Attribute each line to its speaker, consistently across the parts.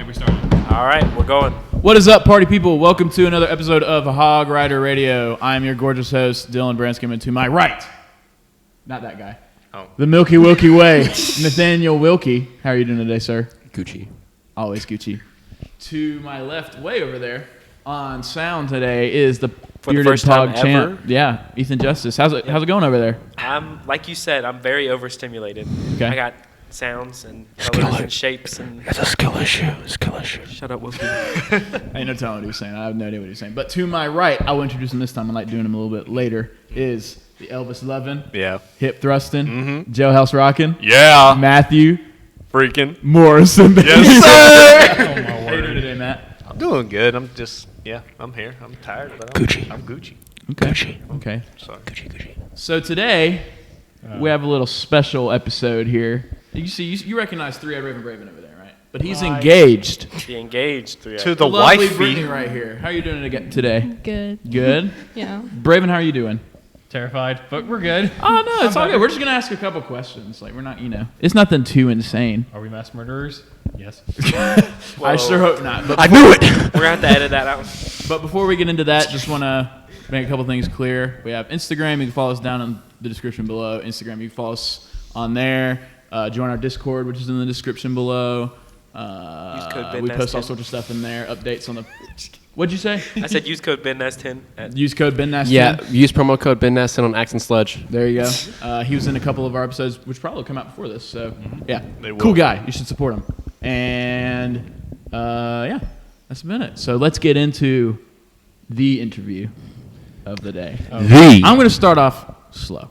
Speaker 1: we started.
Speaker 2: All right, we're going.
Speaker 3: What is up, party people? Welcome to another episode of Hog Rider Radio. I am your gorgeous host, Dylan Branscombe, and to my right, not that guy, the Milky Wilkey way, Nathaniel Wilkey. How are you doing today, sir?
Speaker 4: Gucci.
Speaker 3: Always Gucci. To my left, way over there, on sound today is the bearded
Speaker 2: first time
Speaker 3: pog champ. Yeah, Ethan Justice. How's it going over there?
Speaker 2: Like you said, I'm very overstimulated.
Speaker 3: Okay.
Speaker 2: I got sounds and colors and shapes and.
Speaker 4: It's a skill issue.
Speaker 2: Shut up, Wilkey.
Speaker 3: I ain't no telling what he was saying. I have no idea what he's saying. But to my right, I will introduce him this time. I like doing him a little bit later. Is the Elvis loving, hip thrusting, jailhouse rocking, Matthew
Speaker 5: freaking
Speaker 3: Morrison.
Speaker 5: Yes, sir.
Speaker 3: Oh, my word. How you doing today, Matt?
Speaker 5: I'm doing good. I'm here. I'm tired, but I'm Gucci.
Speaker 3: Okay.
Speaker 4: Gucci.
Speaker 3: Okay.
Speaker 5: Sorry.
Speaker 4: Gucci.
Speaker 3: So today, we have a little special episode here. You recognize 3-eyed Braven over there, right? But he's engaged.
Speaker 2: The engaged three.
Speaker 5: To the
Speaker 3: Lovely
Speaker 5: wifey.
Speaker 3: Brittany right here. How are you doing today?
Speaker 6: Good.
Speaker 3: Good?
Speaker 6: Yeah.
Speaker 3: Braven, how are you doing?
Speaker 1: Terrified, but we're good.
Speaker 3: Oh, no, it's all good. We're just going to ask a couple questions. Like, we're not, it's nothing too insane.
Speaker 1: Are we mass murderers? Yes.
Speaker 3: I sure hope not. But
Speaker 4: I knew it.
Speaker 2: We're gonna have to edit that out.
Speaker 3: But before we get into that, just want to make a couple things clear. We have Instagram. You can follow us down in the description below. Instagram, you can follow us on there. Join our Discord, which is in the description below.
Speaker 2: Use code
Speaker 3: We post all
Speaker 2: BENNAS10.
Speaker 3: sorts of stuff in there. Updates on the... What'd you say?
Speaker 2: I said use code BENNAS10.
Speaker 3: Use code BENNAS10.
Speaker 4: Yeah, use promo code BENNAS10 on Axe and Sludge.
Speaker 3: There you go. He was in a couple of our episodes, which probably will come out before this. So, yeah.
Speaker 5: They will.
Speaker 3: Cool guy. You should support him. And, that's been it. So let's get into the interview of the day. I'm going to start off slow.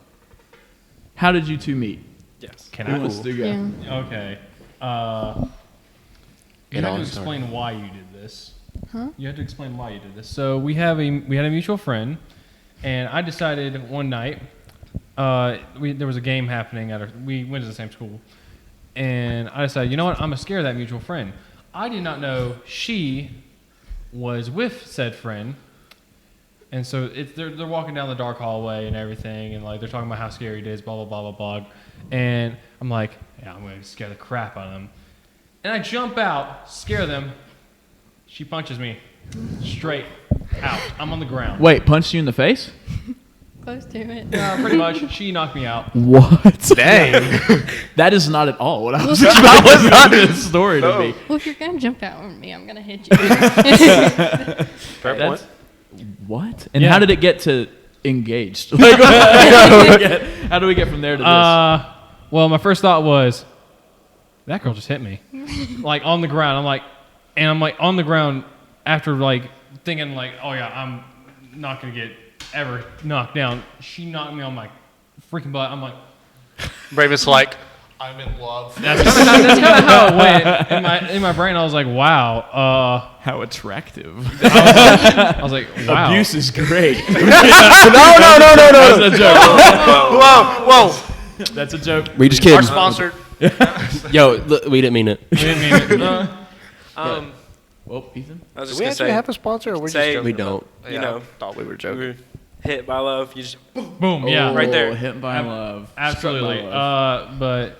Speaker 3: How did you two meet?
Speaker 2: Yes.
Speaker 1: Can
Speaker 3: Who
Speaker 1: I?
Speaker 3: wants to go?
Speaker 6: Yeah.
Speaker 1: Okay. You have to explain why you did this.
Speaker 6: Huh?
Speaker 1: You have to explain why you did this. So we had a mutual friend, and I decided one night there was a game happening we went to the same school, and I decided, you know what, I'm gonna scare that mutual friend. I did not know she was with said friend, and so they're walking down the dark hallway and everything, and like they're talking about how scary it is, blah blah blah blah blah, and I'm like, yeah, I'm gonna scare the crap out of them, and I jump out, scare them. She punches me straight out. I'm on the ground.
Speaker 3: Wait, punched you in the face?
Speaker 6: Close to it.
Speaker 1: Pretty much. She knocked me out.
Speaker 3: What?
Speaker 5: Dang.
Speaker 3: That is not at all what I was expecting this story to be.
Speaker 6: Well, if you're gonna jump out on me, I'm gonna hit you.
Speaker 5: Fair point.
Speaker 3: What? And
Speaker 1: Yeah.
Speaker 3: how did it get to engaged? Like, how do we get from there to this?
Speaker 1: Well, my first thought was, that girl just hit me. Like on the ground. I'm like on the ground after like thinking like, oh yeah, I'm not gonna get ever knocked down. She knocked me on my freaking butt. I'm like,
Speaker 5: Braven's like, I'm in love.
Speaker 1: that's kind of how it went. In my brain, I was like, wow.
Speaker 3: How attractive.
Speaker 1: I was like, wow.
Speaker 3: Abuse is great.
Speaker 4: No.
Speaker 3: That's a joke.
Speaker 5: Whoa.
Speaker 3: That's a joke.
Speaker 4: We just kidding.
Speaker 5: Our sponsored.
Speaker 4: Yo, we didn't mean it.
Speaker 1: I didn't mean it.
Speaker 3: Well, Ethan?
Speaker 2: I was
Speaker 5: Do
Speaker 2: just
Speaker 5: we
Speaker 2: gonna
Speaker 5: actually
Speaker 2: say,
Speaker 5: have a sponsor, or we're
Speaker 2: say-
Speaker 5: just joking?
Speaker 4: We don't.
Speaker 2: you know,
Speaker 5: thought we were
Speaker 2: we
Speaker 5: joking.
Speaker 2: were hit by love. You just
Speaker 1: Boom. Yeah.
Speaker 2: Right there.
Speaker 3: Hit by love.
Speaker 1: Absolutely.
Speaker 3: Struck by love.
Speaker 1: But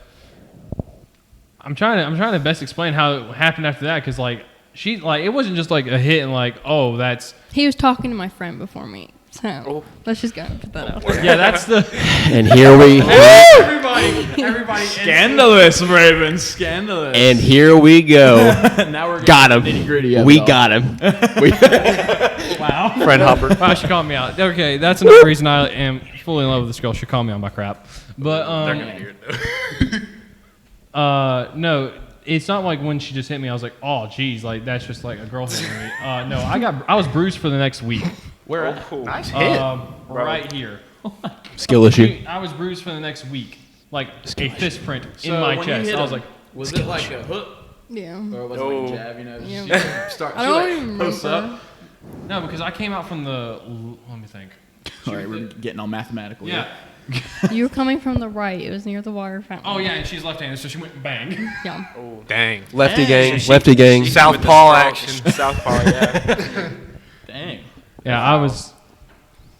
Speaker 1: I'm trying to best explain how it happened after that, because like it wasn't just like a hit and like, oh, that's
Speaker 6: He was talking to my friend before me, so let's just go and put that out there.
Speaker 1: yeah, that's the
Speaker 4: And here we
Speaker 1: everybody
Speaker 3: Scandalous, Braven. Scandalous.
Speaker 4: and here we go.
Speaker 3: Now we're
Speaker 4: Got him.
Speaker 3: nitty-gritty of
Speaker 4: We
Speaker 3: it all.
Speaker 4: got him.
Speaker 1: wow.
Speaker 5: Friend hopper.
Speaker 1: Wow, she called me out. Okay, that's another reason I am fully in love with this girl. She called me on my crap. But
Speaker 5: They're gonna hear it though.
Speaker 1: no, it's not like when she just hit me, I was like, oh, geez, like that's just like a girl hitting me. No, I was bruised for the next week.
Speaker 3: Where?
Speaker 5: Nice hit.
Speaker 1: Right here.
Speaker 4: Skill issue.
Speaker 1: I was bruised for the next week, like a fist print in
Speaker 3: So
Speaker 1: my
Speaker 3: when you
Speaker 1: chest.
Speaker 3: hit
Speaker 1: I was
Speaker 3: him,
Speaker 1: like,
Speaker 3: was it like a hook?
Speaker 6: Yeah.
Speaker 3: Or was it like a jab,
Speaker 6: Yeah.
Speaker 3: Just start,
Speaker 6: I don't even
Speaker 3: posts
Speaker 6: remember.
Speaker 3: up.
Speaker 1: no, because I came out from the. Let me think.
Speaker 3: All right, we're getting all mathematical.
Speaker 1: Yeah.
Speaker 6: You were coming from the right. It was near the water fountain.
Speaker 1: Oh yeah, and she's left-handed, so she went bang.
Speaker 6: Yeah.
Speaker 5: Dang.
Speaker 4: Lefty gang.
Speaker 2: She-
Speaker 4: Lefty gang.
Speaker 5: Southpaw action.
Speaker 2: Southpaw, yeah.
Speaker 3: Dang.
Speaker 1: Yeah, I was.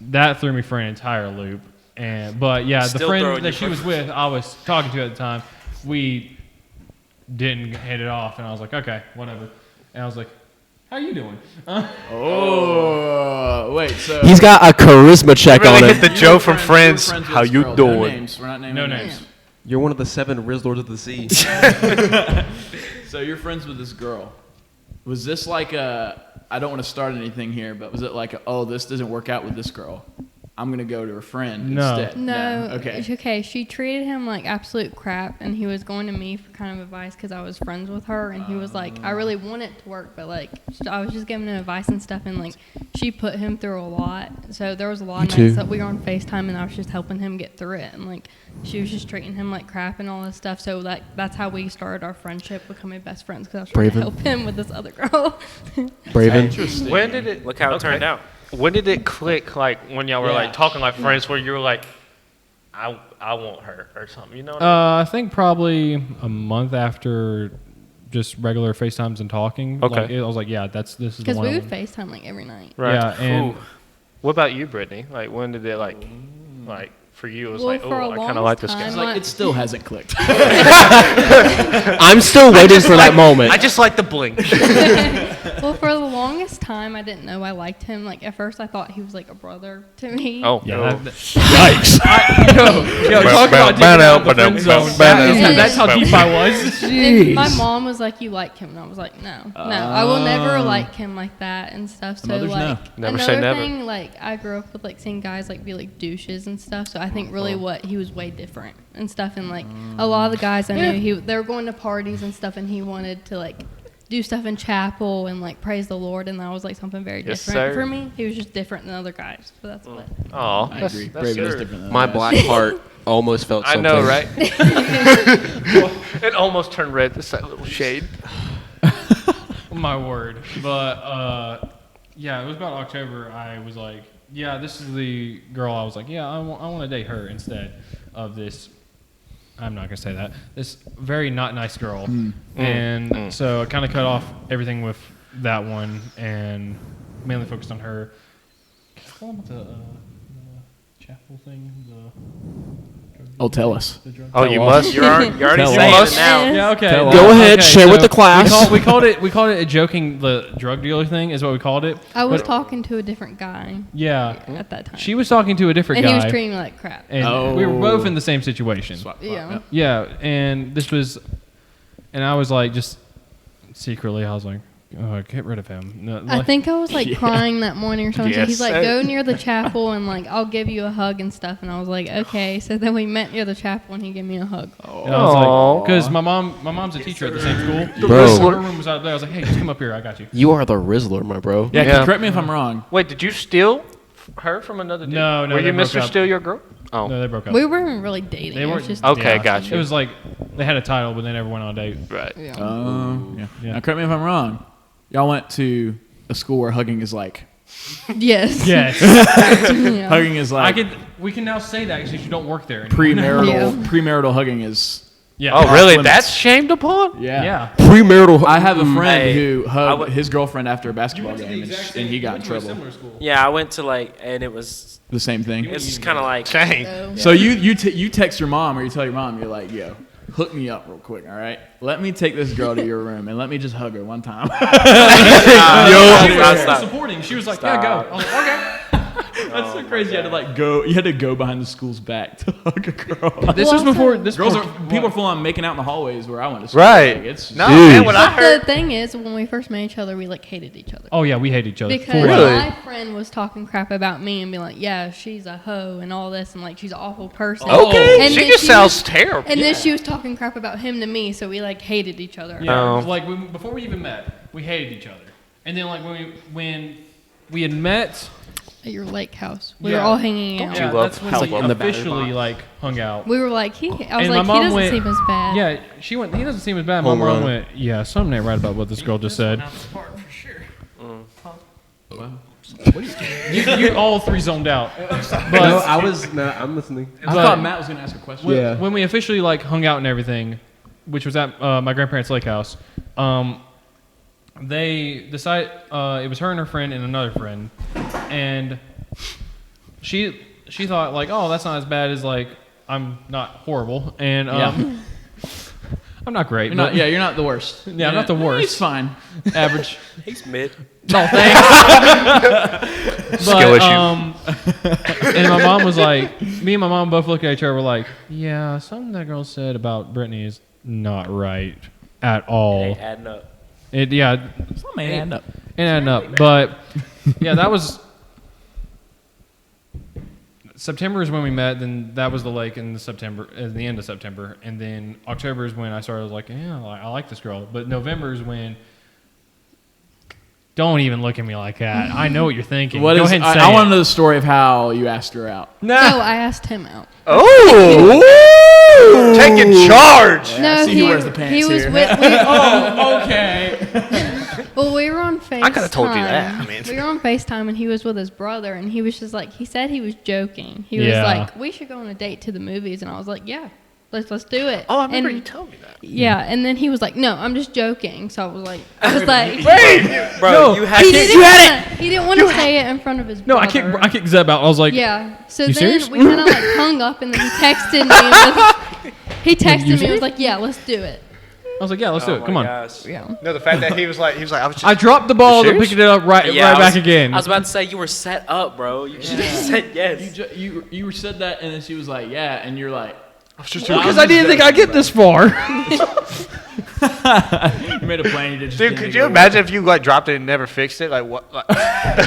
Speaker 1: That threw me for an entire loop, but yeah, the
Speaker 2: Still throwing
Speaker 1: friend
Speaker 2: you
Speaker 1: that she
Speaker 2: for-
Speaker 1: was with, I was talking to at the time. didn't hit it off, and I was like, okay, whatever. And I was like, how you doing?
Speaker 3: Oh, wait. So
Speaker 4: He's got a charisma check
Speaker 5: Really
Speaker 4: on
Speaker 5: hit
Speaker 4: him.
Speaker 5: the
Speaker 3: you
Speaker 5: Joe
Speaker 3: were
Speaker 5: from
Speaker 3: friends
Speaker 5: Friends.
Speaker 3: with
Speaker 5: How
Speaker 3: this
Speaker 5: you
Speaker 3: girl.
Speaker 5: doing?
Speaker 3: No names. We're not naming
Speaker 1: No
Speaker 3: names.
Speaker 1: names.
Speaker 7: You're one of the 7 Rizzlords of the sea.
Speaker 3: So you're friends with this girl. Was this like a? I don't want to start anything here, but was it like, oh, this doesn't work out with this girl, I'm gonna go to her friend
Speaker 1: No.
Speaker 3: instead?
Speaker 6: No.
Speaker 3: Okay.
Speaker 6: Okay. She treated him like absolute crap, and he was going to me for kind of advice because I was friends with her, and he was like, I really want it to work, but like, I was just giving him advice and stuff, and like, she put him through a lot. So there was a lot of nights that we were on FaceTime, and I was just helping him get through it, and like, she was just treating him like crap and all this stuff. So that's how we started our friendship, becoming best friends, because I was trying to
Speaker 4: Braven.
Speaker 6: help him with this other girl.
Speaker 4: Braven.
Speaker 3: Interesting.
Speaker 5: When did it?
Speaker 2: Look how it turned out.
Speaker 5: When did it click? Like when y'all were
Speaker 3: Yeah.
Speaker 5: like talking like friends, where you were like, I want her or something. You know? What I
Speaker 1: I think probably a month after just regular FaceTimes and talking.
Speaker 5: Okay.
Speaker 1: Like, I was like, yeah, this is the
Speaker 6: Because
Speaker 1: one.
Speaker 6: we
Speaker 1: I
Speaker 6: would
Speaker 1: want.
Speaker 6: FaceTime like every night.
Speaker 5: mean? Right.
Speaker 1: Yeah, and
Speaker 5: Ooh. What about you, Brittany? Like when did it like for you? It was
Speaker 6: Well,
Speaker 5: like,
Speaker 6: for
Speaker 5: oh,
Speaker 6: a
Speaker 5: I kind of
Speaker 6: long
Speaker 5: like this
Speaker 6: time,
Speaker 5: guy.
Speaker 3: It's like it still hasn't clicked.
Speaker 4: I'm still waiting for that moment.
Speaker 5: I just like the blink.
Speaker 6: Well, for the longest time, I didn't know I liked him. Like, at first, I thought he was like a brother to me.
Speaker 5: Oh,
Speaker 1: Yeah,
Speaker 5: no.
Speaker 4: Yikes.
Speaker 1: Yo, talk about digging out of the friend zone. That's how deep I was.
Speaker 6: And my mom was like, "You like him?" And I was like, "No, I will never like him like that and stuff." So
Speaker 3: Mother's no.
Speaker 6: like,
Speaker 5: Never
Speaker 6: another
Speaker 5: say never.
Speaker 6: thing, like I grew up with like seeing guys like be like douches and stuff. So I think really what he was way different and stuff. And like a lot of the guys I knew, they were going to parties and stuff, and he wanted to like do stuff in chapel and like praise the Lord, and that was like something very
Speaker 5: Yes,
Speaker 6: different
Speaker 5: sir.
Speaker 6: for me. He was just different than other guys. So that's what.
Speaker 5: Oh,
Speaker 3: I agree. Braven is
Speaker 5: good.
Speaker 3: different than
Speaker 4: My
Speaker 3: that.
Speaker 4: black heart almost felt
Speaker 5: I
Speaker 4: something.
Speaker 5: know, right? It almost turned red. Just that little shade.
Speaker 1: My word. But yeah, it was about October. I was like, yeah, this is the girl. I was like, yeah, I want to date her instead of this. I'm not gonna say that. This very not nice girl. And so I kind of cut off everything with that one and mainly focused on her. Can I call them the chapel thing?
Speaker 3: Oh, tell us.
Speaker 1: The drug
Speaker 5: Oh, you must. You're already
Speaker 3: Tell
Speaker 5: saying
Speaker 3: us.
Speaker 5: it now.
Speaker 1: Yeah, okay.
Speaker 3: Tell
Speaker 4: Go
Speaker 3: us.
Speaker 4: ahead, share with the class.
Speaker 1: We called it a joking the drug dealer thing is what we called it.
Speaker 6: I was
Speaker 1: But-
Speaker 6: talking to a different guy
Speaker 1: Yeah.
Speaker 6: at that time.
Speaker 1: She was talking to a different
Speaker 6: and
Speaker 1: guy.
Speaker 6: he was treating me like crap.
Speaker 1: and we were both
Speaker 3: Oh.
Speaker 1: in the same situation.
Speaker 3: Swap,
Speaker 6: Yeah.
Speaker 3: yep.
Speaker 1: Yeah, and this was, and I was like, just secretly, I was like, oh, get rid of him. No,
Speaker 6: I
Speaker 1: like-
Speaker 6: think I was like crying that morning or something. So
Speaker 5: Yes,
Speaker 6: he's like,
Speaker 5: sir.
Speaker 6: go near the chapel and like I'll give you a hug and stuff. And I was like, okay. So then we met near the chapel and he gave me a hug.
Speaker 1: and I was like, because my mom's a teacher at the same school.
Speaker 4: Bro.
Speaker 1: Her room was out there. I was like, hey, just come up here. I got you.
Speaker 4: You are the Rizzler, my bro.
Speaker 3: Yeah,
Speaker 5: Yeah.
Speaker 3: correct me if I'm wrong.
Speaker 5: Wait, did you steal her from another dude?
Speaker 1: No,
Speaker 5: Were
Speaker 1: they
Speaker 5: you
Speaker 1: broke
Speaker 5: Mr.
Speaker 1: up.
Speaker 5: Steal Your Girl? Oh,
Speaker 1: No, they broke up.
Speaker 6: We weren't even really dating.
Speaker 1: They
Speaker 6: It was
Speaker 1: weren't.
Speaker 6: just
Speaker 5: Okay,
Speaker 1: yeah.
Speaker 5: gotcha.
Speaker 1: It was like they had a title, but they never went on a date.
Speaker 5: right.
Speaker 6: yeah.
Speaker 3: Yeah.
Speaker 1: Yeah.
Speaker 3: Now, correct me if I'm wrong. Y'all went to a school where hugging is like
Speaker 6: Yes.
Speaker 1: Yes.
Speaker 6: Yeah.
Speaker 3: hugging is like
Speaker 1: We can now say that because you don't work there. anymore.
Speaker 3: premarital.
Speaker 6: Yeah.
Speaker 3: Premarital hugging is
Speaker 1: Yeah.
Speaker 5: Oh, really?
Speaker 3: limits.
Speaker 5: That's shamed upon?
Speaker 1: Yeah.
Speaker 4: Premarital.
Speaker 3: I have a friend
Speaker 2: Hey,
Speaker 3: who
Speaker 2: I
Speaker 3: hugged
Speaker 2: would-
Speaker 3: his girlfriend after a basketball game, and he got in trouble.
Speaker 2: Yeah, I went to like, and it was,
Speaker 3: The same thing.
Speaker 2: it's just kind of like,
Speaker 5: Dang.
Speaker 6: So,
Speaker 3: So you text your mom or you tell your mom, you're like, yo, hook me up real quick, all right? Let me take this girl to your room and let me just hug her one time.
Speaker 1: She was
Speaker 2: stop.
Speaker 1: supporting. She was like, yeah, go. I was like, okay.
Speaker 3: That's so crazy. You had to like go. You had to go behind the school's back to hug a girl.
Speaker 1: This was before. This
Speaker 3: Girls
Speaker 1: before-
Speaker 3: are people are full on making out in the hallways where I went to school.
Speaker 5: Right.
Speaker 3: Like, it's
Speaker 5: No,
Speaker 4: Dude.
Speaker 5: man, what I
Speaker 6: But
Speaker 5: heard.
Speaker 6: the thing is, when we first met each other, we like hated each other.
Speaker 1: Oh yeah, we hate each other.
Speaker 6: Because
Speaker 1: For real.
Speaker 5: Really?
Speaker 6: my friend was talking crap about me and being like, yeah, she's a hoe and all this, and like she's an awful person.
Speaker 5: Okay,
Speaker 6: And
Speaker 5: she
Speaker 6: then
Speaker 5: just
Speaker 6: she
Speaker 5: sounds
Speaker 6: was-
Speaker 5: terrible.
Speaker 6: And then she was talking crap about him to me, so we like hated each other.
Speaker 1: Yeah,
Speaker 5: Oh.
Speaker 1: like before we even met, we hated each other, and then like when we had met,
Speaker 6: At your lake house, we
Speaker 1: Yeah.
Speaker 6: were all hanging out.
Speaker 1: yeah,
Speaker 5: love
Speaker 1: that's when
Speaker 5: help
Speaker 1: we
Speaker 5: on the
Speaker 1: officially like hung out.
Speaker 6: We were like, I was
Speaker 1: And my
Speaker 6: like, he
Speaker 1: mom
Speaker 6: doesn't
Speaker 1: went-
Speaker 6: seem as bad.
Speaker 1: Yeah, she went. He doesn't seem as bad. My
Speaker 4: Home
Speaker 1: mom
Speaker 4: run.
Speaker 1: went. Yeah, something ain't right about what this girl just said. You all three zoned out. But
Speaker 7: No, I'm listening.
Speaker 3: I thought Matt was gonna ask a question.
Speaker 1: when, when we officially like hung out and everything, which was at my grandparents' lake house, they decided it was her and her friend and another friend, and she thought like, oh, that's not as bad as like I'm not horrible, and I'm not great.
Speaker 3: You're not, you're not the worst.
Speaker 1: Yeah, I'm not the worst.
Speaker 3: He's fine. Average.
Speaker 2: He's mid.
Speaker 1: No, thanks.
Speaker 5: Skill issue.
Speaker 1: And my mom was like, me and my mom both looked at each other. We're like, yeah, something that girl said about Brittany is not right at all.
Speaker 2: Ain't adding up.
Speaker 1: It yeah,
Speaker 3: Something ain't adding up.
Speaker 1: ain't adding up. But yeah, that was September is when we met. Then that was the lake in the end of September, and then October is when I started like, yeah, I like this girl. But November is when. Don't even look at me like that. I know what you're thinking. Go ahead and say
Speaker 3: I
Speaker 1: it.
Speaker 3: want to know the story of how you asked her out.
Speaker 6: No, I asked him out.
Speaker 5: Oh, taking charge.
Speaker 6: No,
Speaker 3: see who wears the pants
Speaker 6: he was
Speaker 3: here.
Speaker 6: with.
Speaker 3: Oh, okay.
Speaker 6: Well, we were on FaceTime.
Speaker 5: I coulda told you that. I mean.
Speaker 6: We were on FaceTime, and he was with his brother, and he was just like, he said he was joking. He
Speaker 1: Yeah.
Speaker 6: was like, we should go on a date to the movies, and I was like, yeah, let's do it.
Speaker 5: Oh, I remember
Speaker 6: and,
Speaker 5: you told me that.
Speaker 6: Yeah, and then he was like, no, I'm just joking. So I was like,
Speaker 2: Bro,
Speaker 1: No,
Speaker 2: you had
Speaker 6: he
Speaker 2: to.
Speaker 6: didn't want to say it in front of his
Speaker 1: No,
Speaker 6: brother.
Speaker 1: I kicked Zeb out. I was like,
Speaker 6: Yeah. So
Speaker 1: You
Speaker 6: then
Speaker 1: serious?
Speaker 6: we kind of like hung up, and then he texted me. He texted me and was like, yeah, let's do it.
Speaker 1: I was like, yeah, let's do it. Come on.
Speaker 2: Gosh.
Speaker 6: Yeah.
Speaker 5: No, the fact that he was like, I was just.
Speaker 1: I dropped the ball,
Speaker 5: You
Speaker 1: then
Speaker 5: serious?
Speaker 1: picked it up right
Speaker 2: Yeah, I
Speaker 1: back
Speaker 2: was-
Speaker 1: again.
Speaker 2: I was about to say you were set up, bro. You should have said yes.
Speaker 3: You said that, and then she was like, yeah, and you're like,
Speaker 1: Because I didn't think I'd get this far.
Speaker 3: you made a plan. You did.
Speaker 5: Dude, could you imagine if you like dropped it and never fixed it? Like what? Like,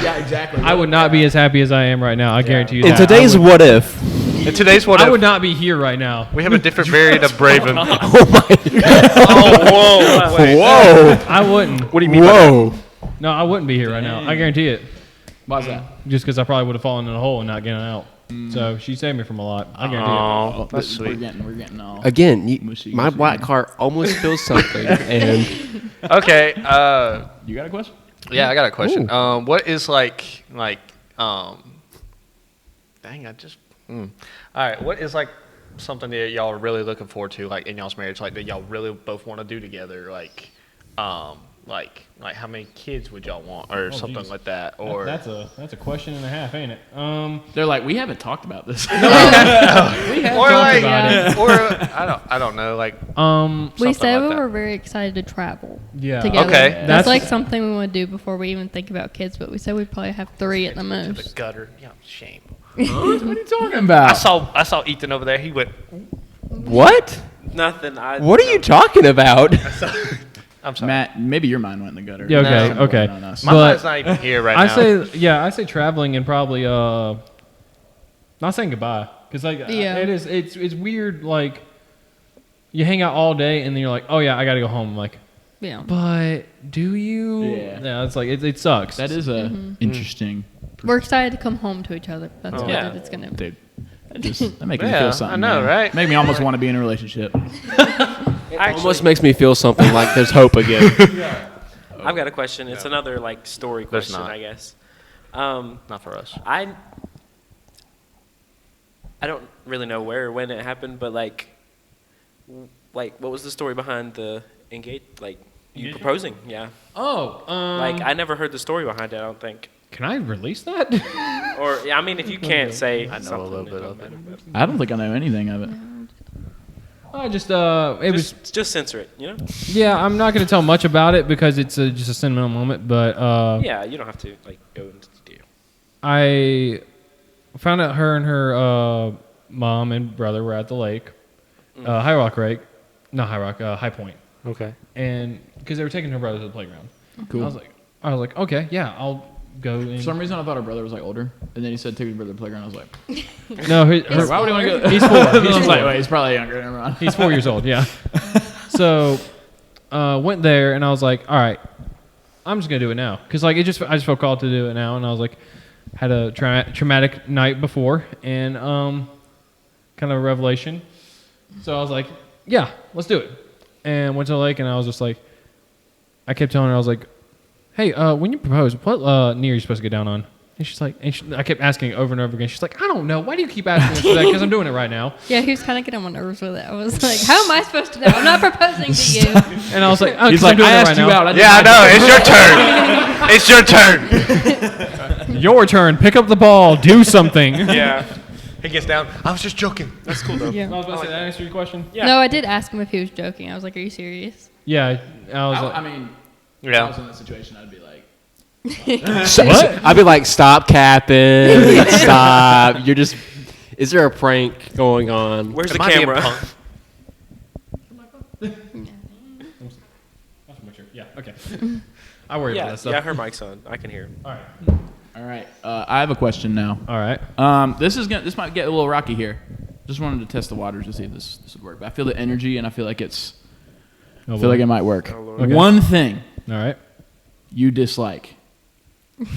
Speaker 3: Yeah, exactly.
Speaker 1: I would not be as happy as I am right now. I guarantee you
Speaker 7: In
Speaker 1: that.
Speaker 7: today's What If,
Speaker 5: in today's what?
Speaker 1: I
Speaker 5: If,
Speaker 1: would not be here right now.
Speaker 5: we have a different variant of Braven.
Speaker 2: Oh, whoa.
Speaker 7: whoa,
Speaker 1: I wouldn't.
Speaker 5: What do you mean?
Speaker 7: whoa.
Speaker 1: No, I wouldn't be here right now. I guarantee it.
Speaker 3: Why's that?
Speaker 1: Just because I probably would have fallen in a hole and not getting out. So she saved me from a lot. I guarantee
Speaker 5: Oh, that's
Speaker 3: We're
Speaker 5: sweet.
Speaker 3: getting all.
Speaker 7: Again,
Speaker 3: Mushy,
Speaker 7: my
Speaker 3: mushy.
Speaker 7: black car almost feels something, and
Speaker 5: Okay.
Speaker 3: You got a question?
Speaker 5: Yeah, I got a question. What is like dang, I just. All right, what is like something that y'all are really looking forward to, like in y'all's marriage, like that y'all really both want to do together, like how many kids would y'all want, or something
Speaker 1: geez.
Speaker 5: like that, or
Speaker 1: That's a question and a half, ain't it?
Speaker 3: They're like, we haven't talked about this.
Speaker 5: or like,
Speaker 1: about it.
Speaker 5: or I don't know, like
Speaker 6: We
Speaker 5: something
Speaker 6: said
Speaker 5: like
Speaker 6: we
Speaker 5: that.
Speaker 6: were very excited to travel
Speaker 1: Yeah.
Speaker 6: together.
Speaker 5: Okay.
Speaker 6: That's
Speaker 1: That's-
Speaker 6: like something we want to do before we even think about kids, but we said we'd probably have 3 at the
Speaker 5: To the
Speaker 6: most.
Speaker 5: gutter, yeah, shame.
Speaker 3: What are you talking about?
Speaker 5: I saw Ethan over there. He went.
Speaker 7: what?
Speaker 2: Nothing.
Speaker 7: What are you talking about?
Speaker 5: I'm sorry.
Speaker 3: Matt, maybe your mind went in the gutter.
Speaker 1: Yeah, okay,
Speaker 3: Something
Speaker 1: okay.
Speaker 3: going on us.
Speaker 5: My
Speaker 1: But
Speaker 5: mind's not even here right now.
Speaker 1: I say traveling and probably not saying goodbye because like
Speaker 6: Yeah.
Speaker 1: it's weird, like you hang out all day and then you're like, oh yeah, I gotta go home. I'm like,
Speaker 6: Yeah.
Speaker 1: but do you?
Speaker 3: Yeah.
Speaker 1: It's like it sucks.
Speaker 3: That is a interesting.
Speaker 6: We're excited to come home to each other. That's what
Speaker 2: Yeah.
Speaker 6: it's going to
Speaker 3: Dude, that makes me
Speaker 5: Yeah,
Speaker 3: feel something.
Speaker 5: I know,
Speaker 3: man.
Speaker 5: right?
Speaker 3: Make me almost want to be in a relationship.
Speaker 7: Almost makes me feel something like there's hope again.
Speaker 2: I've got a question. It's another like story
Speaker 5: There's
Speaker 2: question,
Speaker 5: not.
Speaker 2: I guess.
Speaker 5: Not for us.
Speaker 2: I don't really know where or when it happened, but like what was the story behind the you
Speaker 1: Engagement?
Speaker 2: proposing? Yeah.
Speaker 1: oh,
Speaker 2: Like I never heard the story behind it. I don't think.
Speaker 1: can I release that?
Speaker 2: Or yeah, I mean, if you can't say,
Speaker 5: I know a
Speaker 2: something,
Speaker 5: little
Speaker 2: it
Speaker 5: bit
Speaker 2: don't
Speaker 5: of it.
Speaker 2: matter,
Speaker 3: I don't think I know anything of it.
Speaker 1: I just it was
Speaker 2: just censor it, you know?
Speaker 1: yeah. I'm not gonna tell much about it because it's just a sentimental moment, but
Speaker 2: Yeah, you don't have to like go into detail.
Speaker 1: I found out her and her mom and brother were at the lake, High Rock Lake, not High Rock, High Point,
Speaker 5: Okay.
Speaker 1: and because they were taking her brother to the playground.
Speaker 3: Cool.
Speaker 1: I was like, okay, yeah, I'll go.
Speaker 3: For some reason, I thought her brother was like older, and then he said take his brother to the playground. I was like,
Speaker 1: No,
Speaker 3: why would he want to go?
Speaker 1: He's 4.
Speaker 3: I
Speaker 1: He's
Speaker 3: was like,
Speaker 1: 4.
Speaker 3: wait, he's probably younger. Never mind.
Speaker 1: He's 4 years old. Yeah. So went there and I was like, all right, I'm just gonna do it now because like I just felt called to do it now, and I was like, had a traumatic night before and kind of a revelation. So I was like, yeah, let's do it, and went to the lake and I was just like, I kept telling her, I was like, hey, when you propose, what knee are you supposed to get down on? And she's like, I kept asking over and over again. She's like, I don't know. Why do you keep asking me that? Because I'm doing it right now.
Speaker 6: Yeah, he was kind of getting on my nerves with it. I was like, how am I supposed to know? I'm not proposing to you.
Speaker 1: And I was like, oh,
Speaker 3: He's
Speaker 1: 'cause
Speaker 3: like,
Speaker 1: I'm doing
Speaker 3: I
Speaker 1: it
Speaker 3: asked
Speaker 1: right
Speaker 3: you
Speaker 1: now.
Speaker 3: out.
Speaker 5: Yeah, I know. It's your turn. It's your turn.
Speaker 1: Your turn. Pick up the ball. Do something.
Speaker 2: Yeah.
Speaker 5: He gets down. I was just joking. That's cool though.
Speaker 1: I
Speaker 6: Yeah.
Speaker 1: was about to say, that answer your question?
Speaker 5: Yeah.
Speaker 6: No, I did ask him if he was joking. I was like, "Are you serious?"
Speaker 1: Yeah, I was like,
Speaker 3: I mean, if I was
Speaker 5: Yeah.
Speaker 3: in that situation, I'd be like,
Speaker 7: What? I'd be like, stop capping. Stop. You're just. Is there a prank going on?
Speaker 2: Where's the
Speaker 5: Am I being
Speaker 2: camera?
Speaker 5: punked?
Speaker 1: yeah, okay. I worry about
Speaker 2: Yeah,
Speaker 1: that stuff.
Speaker 2: yeah, her mic's on. I can hear him.
Speaker 1: All right.
Speaker 3: all right, I have a question now.
Speaker 1: All right.
Speaker 3: This might get a little rocky here. Just wanted to test the waters to see if this would work. But I feel the energy, and I feel like it might work.
Speaker 2: Oh, Lord.
Speaker 1: Okay.
Speaker 3: One thing
Speaker 1: All right.
Speaker 3: you dislike.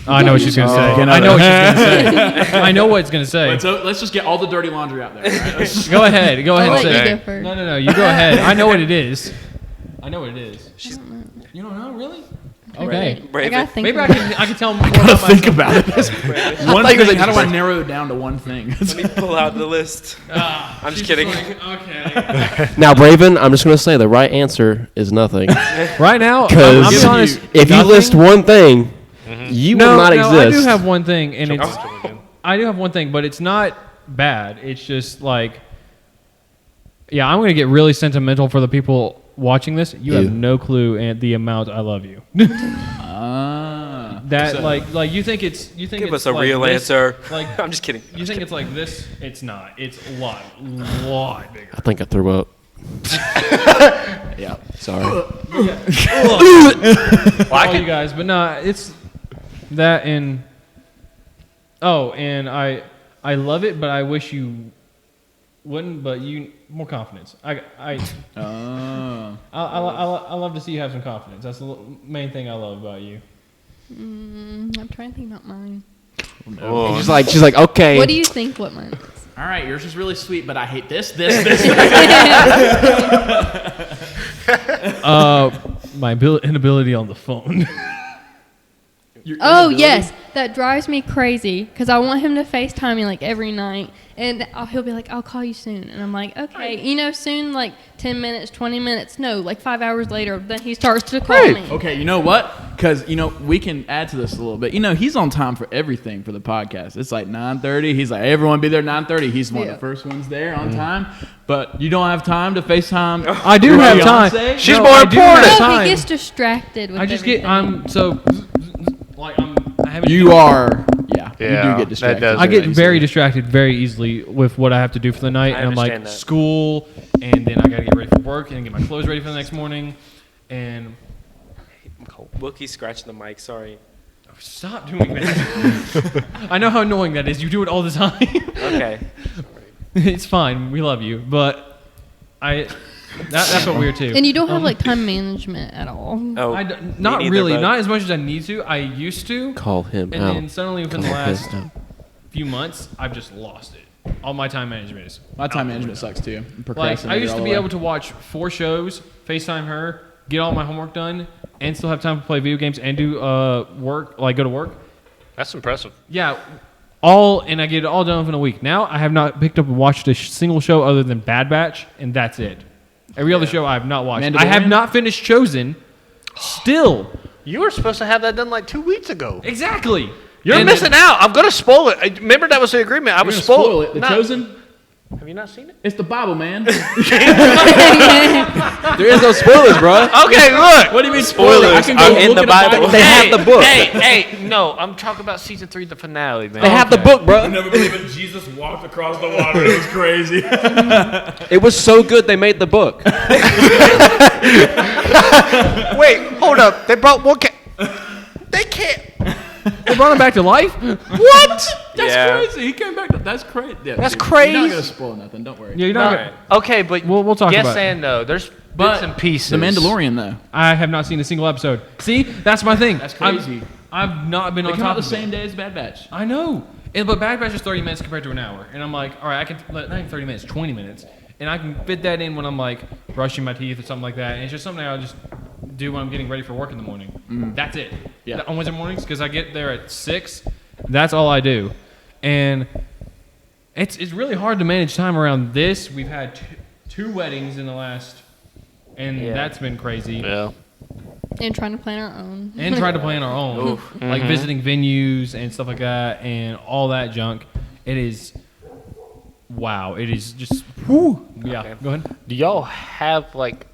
Speaker 1: I know what she's going to say.
Speaker 3: Okay,
Speaker 1: I know what she's going to say. I know what it's going to say.
Speaker 3: Let's just get all the dirty laundry out there. All right? Let's just-
Speaker 1: Go ahead. Go ahead
Speaker 6: I'll
Speaker 1: and
Speaker 6: let
Speaker 1: say
Speaker 6: you
Speaker 1: it.
Speaker 6: go first.
Speaker 1: No. You go ahead. I know what it is. I know what it is. You don't know, really? Okay.
Speaker 6: I gotta think.
Speaker 1: Maybe I
Speaker 6: about
Speaker 1: can. I can tell more about
Speaker 3: think
Speaker 1: myself.
Speaker 3: about it. One thing. How do I narrow it down to one thing?
Speaker 2: Let me pull out the list. I'm just kidding.
Speaker 1: Okay.
Speaker 7: Now, Braven, I'm just going to say the right answer is nothing.
Speaker 1: Right now, I'm
Speaker 7: Because
Speaker 1: being honest.
Speaker 7: if you
Speaker 1: nothing-
Speaker 7: list one thing, you will not exist.
Speaker 1: I do have one thing, and it's. I do have one thing, but it's not bad. It's just like. Yeah, I'm gonna get really sentimental for the people watching this. You
Speaker 7: Ew.
Speaker 1: have no clue and the amount I love you. That
Speaker 3: So-
Speaker 1: like you think it's
Speaker 2: Give
Speaker 1: it's
Speaker 2: us a
Speaker 1: like
Speaker 2: real
Speaker 1: this,
Speaker 2: answer.
Speaker 1: Like
Speaker 2: I'm just kidding.
Speaker 1: you think it's like this? It's not. It's a lot bigger.
Speaker 7: I think I threw up.
Speaker 3: Yeah.
Speaker 7: Sorry.
Speaker 1: All you guys, but no, it's that and and I love it, but I wish you wouldn't. But you more confidence. I love to see you have some confidence. That's the main thing I love about you.
Speaker 6: I'm trying to think about mine.
Speaker 7: She's like, okay.
Speaker 6: What do you think? What mine is?
Speaker 3: All right, yours is really sweet, but I hate this.
Speaker 1: My inability on the phone.
Speaker 6: Oh yes, that drives me crazy because I want him to FaceTime me like every night, and he'll be like, "I'll call you soon," and I'm like, "Okay, soon, like 10 minutes, 20 minutes, no, like 5 hours later." Then he starts to call me.
Speaker 3: Okay, you know what? Because we can add to this a little bit. He's on time for everything for the podcast. It's like 9:30. He's like, everyone be there 9:30. He's one of the first ones there on time. But you don't have time to FaceTime.
Speaker 1: I do
Speaker 3: your
Speaker 1: have
Speaker 3: fiance?
Speaker 1: time.
Speaker 5: She's
Speaker 1: No,
Speaker 5: more
Speaker 1: I do have
Speaker 5: important.
Speaker 6: No,
Speaker 1: time.
Speaker 6: he gets distracted with
Speaker 1: I just
Speaker 6: everything.
Speaker 1: I haven't.
Speaker 3: You are. Yeah, you
Speaker 5: Yeah,
Speaker 3: do get distracted.
Speaker 5: that does.
Speaker 1: I get
Speaker 3: easily.
Speaker 1: very distracted very easily with what I have to do for the night,
Speaker 2: I
Speaker 1: and I'm like
Speaker 2: understand that.
Speaker 1: school, and then I gotta get ready for work and get my clothes ready for the next morning, and
Speaker 2: Wilkey's scratching the mic. Sorry.
Speaker 1: stop doing that. I know how annoying that is. You do it all the time.
Speaker 2: Okay.
Speaker 1: It's fine. We love you, but that's what we're too.
Speaker 6: And you don't have like time management at all.
Speaker 2: Oh,
Speaker 1: Not
Speaker 2: me neither,
Speaker 1: really,
Speaker 2: bud.
Speaker 1: not as much as I need to. I used to,
Speaker 7: Call him
Speaker 1: and
Speaker 7: out.
Speaker 1: then suddenly within the
Speaker 7: Call him
Speaker 1: last
Speaker 7: out.
Speaker 1: few months, I've just lost it. All my time management is.
Speaker 3: My time management sucks too. I'm
Speaker 1: Like
Speaker 3: procrastinator
Speaker 1: I used to
Speaker 3: all
Speaker 1: be
Speaker 3: the way.
Speaker 1: able to watch 4 shows, FaceTime her, get all my homework done, and still have time to play video games and do work, like go to work.
Speaker 5: That's impressive.
Speaker 1: Yeah, and I get it all done within a week. Now I have not picked up and watched a single show other than Bad Batch, and that's it. Every other show I have not watched. I have
Speaker 3: Mandalorian?
Speaker 1: not finished Chosen. Still,
Speaker 5: You were supposed to have that done like 2 weeks ago.
Speaker 1: exactly.
Speaker 5: You're
Speaker 1: And
Speaker 5: missing out. I'm gonna spoil it. Remember that was the agreement. I
Speaker 3: You're
Speaker 5: was
Speaker 3: gonna spoil it. The
Speaker 5: No.
Speaker 3: Chosen.
Speaker 5: Have you not seen it?
Speaker 3: It's the Bible, man.
Speaker 7: There is no spoilers, bro.
Speaker 5: Okay, look.
Speaker 3: What do you mean spoiler? I can go
Speaker 2: I'm in
Speaker 3: look
Speaker 2: the
Speaker 3: at
Speaker 2: Bible.
Speaker 7: They have the book.
Speaker 5: Hey, no, I'm talking about season 3, the finale, man.
Speaker 7: They have the book, bro.
Speaker 3: never believe it. Jesus walked across the water. It was crazy.
Speaker 7: It was so good they made the book.
Speaker 5: Wait, hold up. They brought one. They can't.
Speaker 1: They brought him back to life.
Speaker 3: What? That's
Speaker 2: Yeah.
Speaker 3: crazy. He came back. That's crazy. Yeah,
Speaker 5: That's
Speaker 3: dude,
Speaker 5: crazy.
Speaker 3: You're not gonna spoil nothing. Don't worry.
Speaker 1: Yeah, you're not.
Speaker 2: All
Speaker 1: gonna-
Speaker 2: right.
Speaker 5: Okay, but
Speaker 1: We'll talk
Speaker 5: yes
Speaker 1: about it.
Speaker 5: and no. There's
Speaker 3: But
Speaker 5: bits and pieces.
Speaker 3: The Mandalorian, though.
Speaker 1: I have not seen a single episode. See, that's my thing.
Speaker 3: That's crazy.
Speaker 1: I've not been
Speaker 3: They
Speaker 1: on
Speaker 3: come out
Speaker 1: top
Speaker 3: the
Speaker 1: of
Speaker 3: same
Speaker 1: it.
Speaker 3: day as Bad Batch.
Speaker 1: I know. But Bad Batch is 30 minutes compared to an hour. And I'm like, all right, I can, not even 30 minutes, 20 minutes. And I can fit that in when I'm like brushing my teeth or something like that. And it's just something I'll just do when I'm getting ready for work in the morning. That's it.
Speaker 3: Yeah.
Speaker 1: On Wednesday mornings, because I get there at 6. That's all I do. And it's really hard to manage time around this. We've had two weddings in the last, and
Speaker 2: Yeah.
Speaker 1: that's been crazy.
Speaker 5: Yeah.
Speaker 6: And trying to plan our own.
Speaker 1: And try to plan our own, like visiting venues and stuff like that, and all that junk. It is wow, it is just. Whew. Yeah,
Speaker 2: Okay.
Speaker 1: go ahead.
Speaker 5: Do y'all have like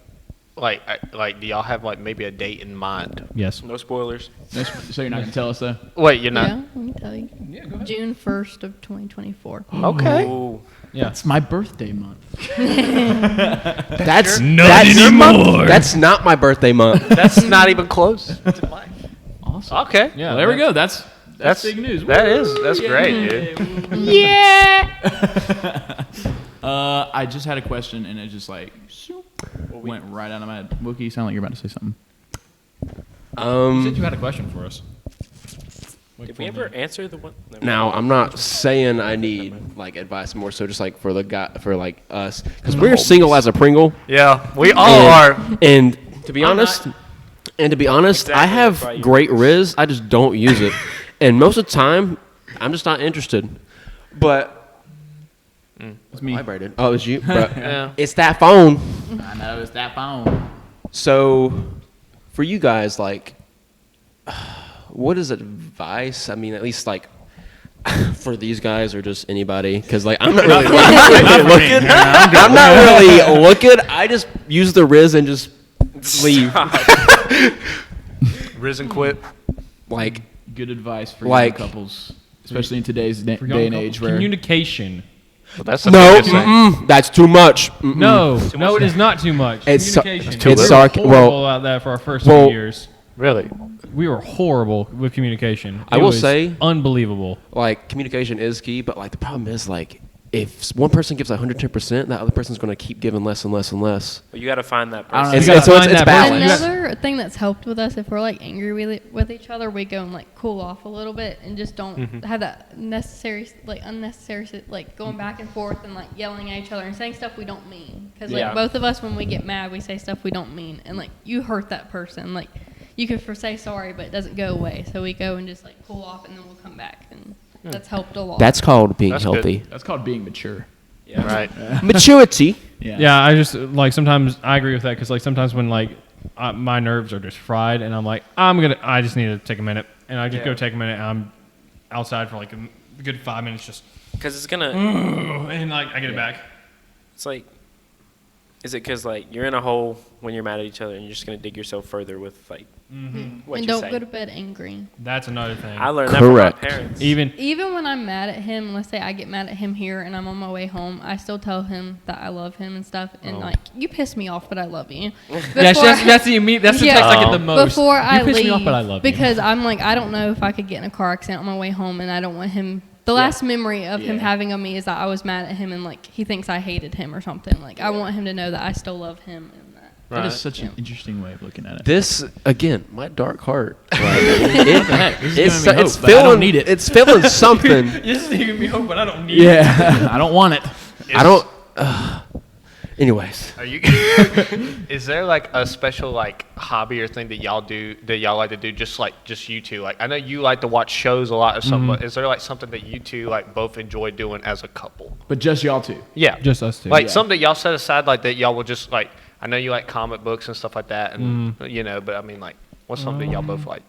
Speaker 5: do y'all have like maybe a date in mind?
Speaker 1: Yes.
Speaker 2: No spoilers.
Speaker 3: So you're not gonna tell us though?
Speaker 5: Wait, you're not.
Speaker 6: Yeah, let me tell you.
Speaker 1: Yeah, go ahead.
Speaker 6: June 1st of 2024.
Speaker 5: Okay.
Speaker 2: Ooh.
Speaker 1: Yeah.
Speaker 3: It's my birthday month.
Speaker 7: That's
Speaker 1: Not
Speaker 7: your month?
Speaker 1: anymore.
Speaker 7: That's not my birthday month.
Speaker 5: That's not even close to mine.
Speaker 3: Awesome.
Speaker 5: Okay.
Speaker 1: Yeah.
Speaker 3: Well, there we go. That's
Speaker 5: That's
Speaker 3: big news.
Speaker 5: That's great, dude.
Speaker 3: I just had a question, and it just like went right out of my head. Wilkey, you sound like you're about to say something.
Speaker 1: You said you had a question for us.
Speaker 2: Did we ever answer the one? No,
Speaker 7: Now, I'm not saying I need like advice more so just like for the guy for like us because we're single as a Pringle.
Speaker 5: Yeah, we all are.
Speaker 7: And to be honest, I
Speaker 2: Exactly,
Speaker 7: have
Speaker 2: that's why you-
Speaker 7: great Riz. I just don't use it, and most of the time, I'm just not interested. But
Speaker 3: It's me.
Speaker 7: vibrated. Oh, it's you. But
Speaker 5: Yeah.
Speaker 7: it's that phone.
Speaker 3: I know it's that phone.
Speaker 7: So, for you guys, like, what is advice? I mean, at least like for these guys or just anybody, because like I'm not really looking. I'm not really looking. I just use the Riz and just leave.
Speaker 5: Risen quit.
Speaker 7: Like,
Speaker 3: Good advice for
Speaker 7: Like-
Speaker 3: young couples, especially in today's
Speaker 1: For young
Speaker 3: day and
Speaker 1: couple-
Speaker 3: age where
Speaker 1: communication.
Speaker 5: Well, that's the
Speaker 7: no,
Speaker 5: biggest thing.
Speaker 7: that's too much.
Speaker 1: No, no, it is not too much.
Speaker 7: It's so-
Speaker 1: Communication.
Speaker 7: it's
Speaker 1: We were
Speaker 7: horrible.
Speaker 1: horrible about that for our first
Speaker 7: well-
Speaker 1: 2 years.
Speaker 5: Really?
Speaker 1: We were horrible with communication.
Speaker 7: I
Speaker 1: It
Speaker 7: will
Speaker 1: was
Speaker 7: say-
Speaker 1: unbelievable.
Speaker 7: Like, communication is key, but like the problem is like if one person gives 110%, that other person's going to keep giving less and less and less.
Speaker 2: But you got to find that
Speaker 3: I don't
Speaker 2: person.
Speaker 3: know.
Speaker 7: It's,
Speaker 1: You gotta
Speaker 7: it's, so it's,
Speaker 1: find
Speaker 7: it's
Speaker 1: that
Speaker 7: balance.
Speaker 6: Another thing that's helped with us, if we're like angry with each other, we go and like cool off a little bit and just don't have that unnecessary like going back and forth and like yelling at each other and saying stuff we don't mean. Because like
Speaker 2: Yeah.
Speaker 6: both of us, when we get mad, we say stuff we don't mean, and like you hurt that person. Like you can say sorry, but it doesn't go away. So we go and just like cool off, and then we'll come back, and that's helped a lot.
Speaker 7: That's called being
Speaker 5: That's good.
Speaker 7: healthy.
Speaker 3: that's called being mature.
Speaker 2: Yeah.
Speaker 5: Right.
Speaker 7: Maturity.
Speaker 1: Yeah, I just like sometimes I agree with that because like sometimes when like my nerves are just fried and I'm like I just need to take a minute and I just go take a minute and I'm outside for like a good 5 minutes just
Speaker 2: Because it's gonna.
Speaker 1: and like I get it back.
Speaker 2: It's like. Is it because like you're in a hole when you're mad at each other and you're just gonna dig yourself further with like what
Speaker 6: and
Speaker 2: you
Speaker 6: don't
Speaker 2: say?
Speaker 6: go to bed angry.
Speaker 1: That's another thing.
Speaker 2: I learned
Speaker 7: Correct.
Speaker 2: that from my parents.
Speaker 1: Even
Speaker 6: When I'm mad at him, let's say I get mad at him here and I'm on my way home, I still tell him that I love him and stuff. And like, you piss me off, but I love you.
Speaker 1: yeah,
Speaker 6: Before
Speaker 1: that's the that's the
Speaker 6: Yeah.
Speaker 1: text I get the most.
Speaker 6: Before
Speaker 1: you
Speaker 6: I
Speaker 1: piss
Speaker 6: leave,
Speaker 1: me off, but I love you.
Speaker 6: because I'm like, I don't know if I could get in a car accident on my way home, and I don't want him. The last memory of him
Speaker 3: Yeah.
Speaker 6: having of me is that I was mad at him and like he thinks I hated him or something. Like I want him to know that I still love him and that.
Speaker 3: That is
Speaker 5: Right.
Speaker 3: such an interesting way of looking at it.
Speaker 7: This again, my dark heart. Like,
Speaker 3: This is giving me
Speaker 7: it's
Speaker 3: hope, but I
Speaker 7: feeling.
Speaker 3: don't need it.
Speaker 7: It's feeling something.
Speaker 1: This is giving me hope, but I don't need it.
Speaker 3: Yeah, I don't want it.
Speaker 7: I don't. Anyways,
Speaker 5: Are you? Is there like a special like hobby or thing that y'all do that y'all like to do? Just you two. Like I know you like to watch shows a lot or something. But is there like something that you two like both enjoy doing as a couple?
Speaker 3: But just y'all two.
Speaker 5: Yeah.
Speaker 1: Just us two.
Speaker 5: Like something that y'all set aside like that y'all will just like. I know you like comic books and stuff like that, and you know. But I mean, like, what's something y'all both like?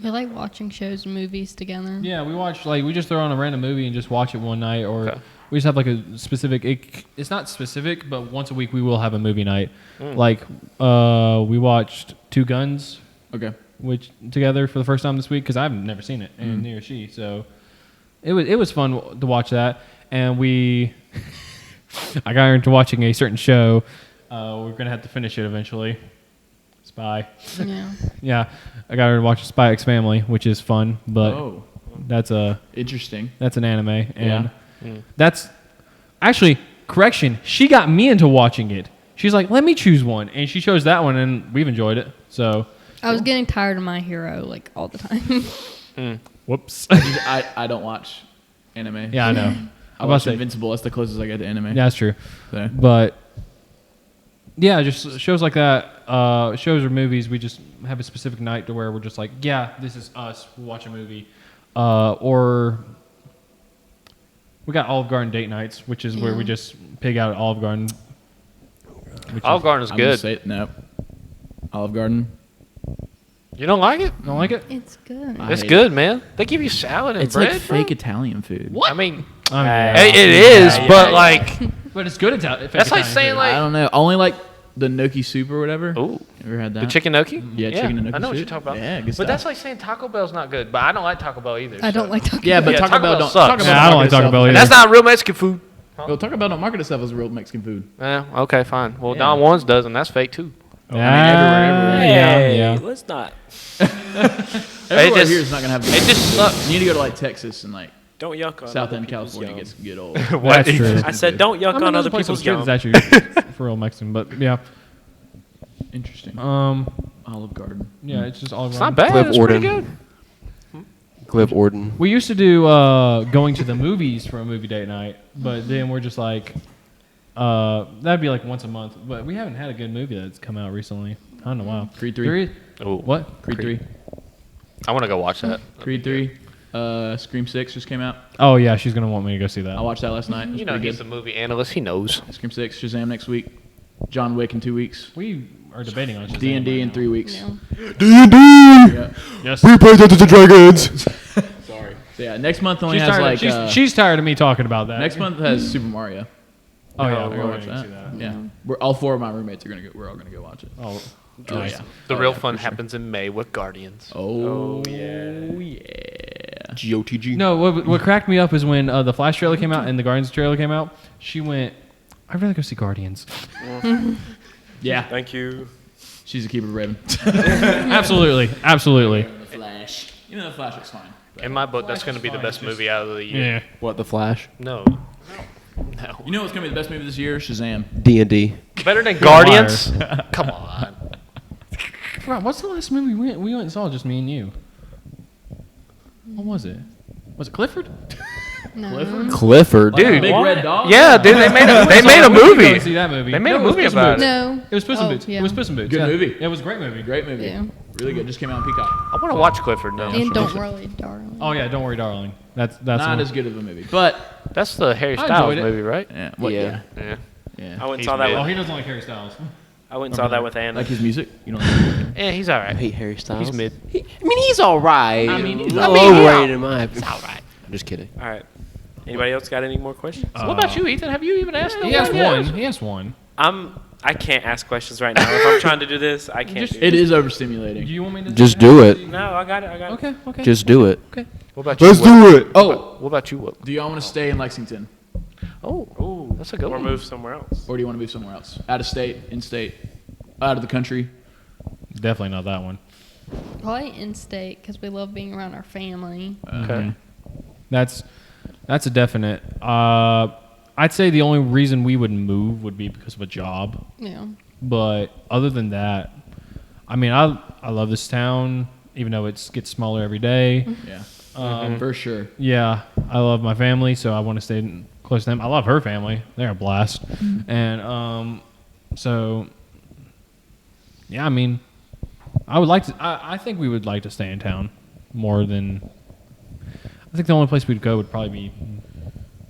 Speaker 6: I like watching shows and movies together.
Speaker 1: Yeah, we watch like we just throw on a random movie and just watch it one night, or
Speaker 5: Okay.
Speaker 1: we just have like a specific. It's not specific, but once a week we will have a movie night. Like we watched Two Guns,
Speaker 3: Okay.
Speaker 1: which together for the first time this week because I've never seen it, and neither she. So it was fun to watch that, and we I got her into watching a certain show. We're gonna have to finish it eventually. Spy.
Speaker 6: Yeah.
Speaker 1: Yeah, I got her to watch Spy X Family, which is fun, but
Speaker 3: Oh,
Speaker 1: that's
Speaker 3: interesting.
Speaker 1: an anime, and
Speaker 3: Yeah.
Speaker 1: that's actually correction. She got me into watching it. She's like, "Let me choose one," and she chose that one, and we've enjoyed it. So,
Speaker 6: I was getting tired of My Hero like all the time.
Speaker 1: whoops.
Speaker 3: I don't watch anime.
Speaker 1: Yeah, I know.
Speaker 3: I
Speaker 1: I'm about
Speaker 3: watch
Speaker 1: to say,
Speaker 3: Invincible. That's the closest I get to anime.
Speaker 1: yeah, that's true.
Speaker 3: So.
Speaker 1: But yeah, just shows like that, shows or movies. We just have a specific night to where we're just like, yeah, this is us. We'll watch a movie, or we got Olive Garden date nights, which is where we just pig out at Olive Garden. Which
Speaker 5: Olive Garden is
Speaker 3: I'm gonna
Speaker 5: good.
Speaker 3: say no. Olive Garden.
Speaker 5: You don't like it?
Speaker 1: don't like it.
Speaker 6: It's good.
Speaker 3: I
Speaker 5: It's
Speaker 3: hate
Speaker 5: good, man. They give you salad and
Speaker 3: It's
Speaker 5: bread.
Speaker 3: like fake Italian food.
Speaker 5: What? I mean,
Speaker 1: I mean,
Speaker 2: Hey,
Speaker 5: It is,
Speaker 2: Yeah,
Speaker 5: but
Speaker 2: yeah.
Speaker 5: like
Speaker 1: but it's good Italian.
Speaker 5: that's like saying
Speaker 3: I
Speaker 5: like
Speaker 3: don't know. Only like the gnocchi soup or whatever.
Speaker 5: ooh.
Speaker 3: You ever had that?
Speaker 5: The chicken gnocchi?
Speaker 3: Yeah, chicken and gnocchi
Speaker 5: I know what you're
Speaker 3: soup.
Speaker 5: talking about.
Speaker 3: Yeah, good
Speaker 5: But
Speaker 3: stuff.
Speaker 5: that's like saying Taco Bell's not good. But I don't like Taco Bell either.
Speaker 6: I don't
Speaker 5: so.
Speaker 6: like talking.
Speaker 3: Yeah, but
Speaker 5: Yeah,
Speaker 3: Taco
Speaker 5: Taco
Speaker 3: Bell
Speaker 5: Bell
Speaker 3: don't.
Speaker 5: sucks.
Speaker 3: Taco Bell
Speaker 1: Yeah, I don't like Taco Bell
Speaker 5: And
Speaker 1: either.
Speaker 5: that's not real Mexican food.
Speaker 3: Well, Taco Bell don't market itself as real Mexican food.
Speaker 5: Yeah, okay, fine. Well,
Speaker 3: Yeah.
Speaker 5: Don Juan's does, and that's fake too.
Speaker 3: everywhere.
Speaker 1: Yeah.
Speaker 2: Let's not.
Speaker 3: Everywhere
Speaker 5: just-
Speaker 3: here is not gonna have.
Speaker 5: it just sucks.
Speaker 3: You need to go to like Texas and like
Speaker 2: Don't yuck on
Speaker 3: South
Speaker 2: other
Speaker 3: End,
Speaker 2: people's
Speaker 3: California
Speaker 2: yum.
Speaker 3: gets get old.
Speaker 1: That's true.
Speaker 2: I said don't yuck
Speaker 1: I mean,
Speaker 2: on
Speaker 1: there's
Speaker 2: other
Speaker 1: a place
Speaker 2: people's
Speaker 1: on the street
Speaker 2: yum.
Speaker 1: that's actually for real Mexican, but yeah.
Speaker 3: Interesting. Olive Garden.
Speaker 1: Yeah, it's just all
Speaker 5: It's
Speaker 1: around.
Speaker 5: not bad.
Speaker 7: Cliff
Speaker 5: It's pretty
Speaker 7: Orden.
Speaker 5: good.
Speaker 7: Cliff Orden.
Speaker 1: We used to do going to the movies for a movie date night, but then we're just like, that'd be like once a month. But we haven't had a good movie that's come out recently. I don't know why.
Speaker 3: Creed 3.
Speaker 5: Ooh.
Speaker 1: What?
Speaker 3: Creed 3.
Speaker 5: I want to go watch that.
Speaker 3: Creed 3. Scream 6 just came out.
Speaker 1: Oh yeah, she's gonna want me to go see that.
Speaker 3: I watched that last night. It was
Speaker 5: You know,
Speaker 3: pretty
Speaker 5: he's
Speaker 3: good.
Speaker 5: a movie analyst. He knows.
Speaker 3: Scream 6, Shazam next week. John Wick in 2 weeks.
Speaker 1: We are debating on Shazam
Speaker 3: D&D
Speaker 1: right
Speaker 3: in
Speaker 1: now.
Speaker 3: 3 weeks.
Speaker 6: No.
Speaker 7: D&D.
Speaker 3: Yeah.
Speaker 1: Yes.
Speaker 7: We play Dungeons and Dragons.
Speaker 3: Sorry. So yeah, next month only
Speaker 1: She's
Speaker 3: has
Speaker 1: tired,
Speaker 3: like.
Speaker 1: she's tired of me talking about that.
Speaker 3: Next month has Super Mario.
Speaker 1: Oh yeah,
Speaker 3: We're
Speaker 1: we're
Speaker 3: gonna
Speaker 1: going
Speaker 3: watch
Speaker 1: to
Speaker 3: that.
Speaker 1: see that.
Speaker 3: Yeah, we're all 4 of my roommates are gonna go. We're all gonna go watch it.
Speaker 1: Oh,
Speaker 3: Oh
Speaker 1: nice.
Speaker 3: yeah.
Speaker 5: The
Speaker 3: Oh,
Speaker 5: real
Speaker 3: yeah,
Speaker 5: fun
Speaker 3: for sure.
Speaker 5: happens in May with Guardians.
Speaker 3: Oh
Speaker 2: yeah.
Speaker 3: yeah.
Speaker 7: GOTG.
Speaker 1: No, what cracked me up is when the Flash trailer came out and the Guardians trailer came out. She went, "I'd rather go see Guardians."
Speaker 3: Yeah.
Speaker 2: Thank you.
Speaker 3: She's a keeper Braven.
Speaker 1: Absolutely, absolutely.
Speaker 3: The Flash. Even though the Flash looks fine.
Speaker 5: In my book, that's going to be the best movie out of the year.
Speaker 1: Yeah.
Speaker 7: What, The Flash?
Speaker 5: No. No.
Speaker 3: You know what's gonna be the best movie this year? Shazam.
Speaker 7: D&D.
Speaker 5: Better than Guardians? Come on.
Speaker 1: Right, what's the last movie we went and saw? Just me and you. What was it? Was it Clifford?
Speaker 6: No.
Speaker 7: Clifford.
Speaker 5: Dude.
Speaker 3: Big
Speaker 5: what?
Speaker 3: Red Dog.
Speaker 5: Yeah, dude, they made a
Speaker 1: We went to
Speaker 5: movie.
Speaker 1: see that movie.
Speaker 5: They made
Speaker 1: No,
Speaker 5: a
Speaker 1: it was
Speaker 5: movie
Speaker 1: Puss in
Speaker 5: about
Speaker 1: Boots.
Speaker 5: it.
Speaker 6: No.
Speaker 1: It was Puss in
Speaker 6: Oh,
Speaker 1: Boots.
Speaker 6: yeah.
Speaker 1: It was Puss in Boots.
Speaker 3: Good
Speaker 1: yeah.
Speaker 3: movie.
Speaker 1: It was a great movie.
Speaker 3: Great movie.
Speaker 6: Yeah.
Speaker 3: Really good. Just came out on Peacock.
Speaker 5: I want to watch Clifford now.
Speaker 6: And Don't Worry, Darling.
Speaker 1: Oh yeah, Don't Worry, Darling. That's
Speaker 3: Not
Speaker 1: one.
Speaker 3: as good of a movie, but
Speaker 5: That's the Harry
Speaker 1: I
Speaker 5: Styles
Speaker 1: enjoyed it.
Speaker 5: movie, right?
Speaker 3: yeah. What,
Speaker 7: Yeah.
Speaker 3: yeah.
Speaker 5: Yeah.
Speaker 3: Yeah.
Speaker 2: I went and
Speaker 5: He's
Speaker 2: saw that
Speaker 5: mid.
Speaker 1: Oh,
Speaker 2: with.
Speaker 1: he doesn't like Harry Styles.
Speaker 2: I went and saw that with Anna.
Speaker 3: Like his music. You know.
Speaker 5: Yeah, he's all
Speaker 7: I
Speaker 5: right.
Speaker 7: hate Harry Styles.
Speaker 5: He's mid.
Speaker 7: I mean, he's all right.
Speaker 3: I mean, he's
Speaker 7: low
Speaker 3: all right.
Speaker 7: rated in my opinion. It's all right. I'm just kidding.
Speaker 2: All right. Anybody else got any more questions?
Speaker 5: What about you, Ethan? Have you even asked
Speaker 1: He
Speaker 5: no
Speaker 1: has
Speaker 5: yet?
Speaker 1: one. He has one.
Speaker 2: I can't ask questions right now. If I'm trying to do this, I can't. do
Speaker 3: It
Speaker 2: this.
Speaker 3: is
Speaker 1: Do
Speaker 3: overstimulating.
Speaker 1: you want me to
Speaker 7: Just do it.
Speaker 2: No, I got it. I got it.
Speaker 1: Okay. Okay.
Speaker 7: Just do it.
Speaker 5: What about you?
Speaker 7: Let's
Speaker 5: Will?
Speaker 7: do it.
Speaker 3: Oh,
Speaker 5: What about you, Will?
Speaker 3: do y'all want to stay in Lexington,
Speaker 5: Oh,
Speaker 2: Ooh,
Speaker 5: that's a good
Speaker 2: or
Speaker 5: one.
Speaker 2: move somewhere else.
Speaker 3: or do you want to move somewhere else? Out of state, in state, out of the country?
Speaker 1: Definitely not that one.
Speaker 6: Probably in state because we love being around our family.
Speaker 5: Okay.
Speaker 1: That's a definite. I'd say the only reason we would move would be because of a job.
Speaker 6: Yeah.
Speaker 1: But other than that, I mean, I love this town, even though it gets smaller every day.
Speaker 3: Yeah, for sure.
Speaker 1: Yeah, I love my family, so I want to stay close to them. I love her family; they're a blast. And so yeah, I mean, I would like to. I think we would like to stay in town more than. I think the only place we'd go would probably be.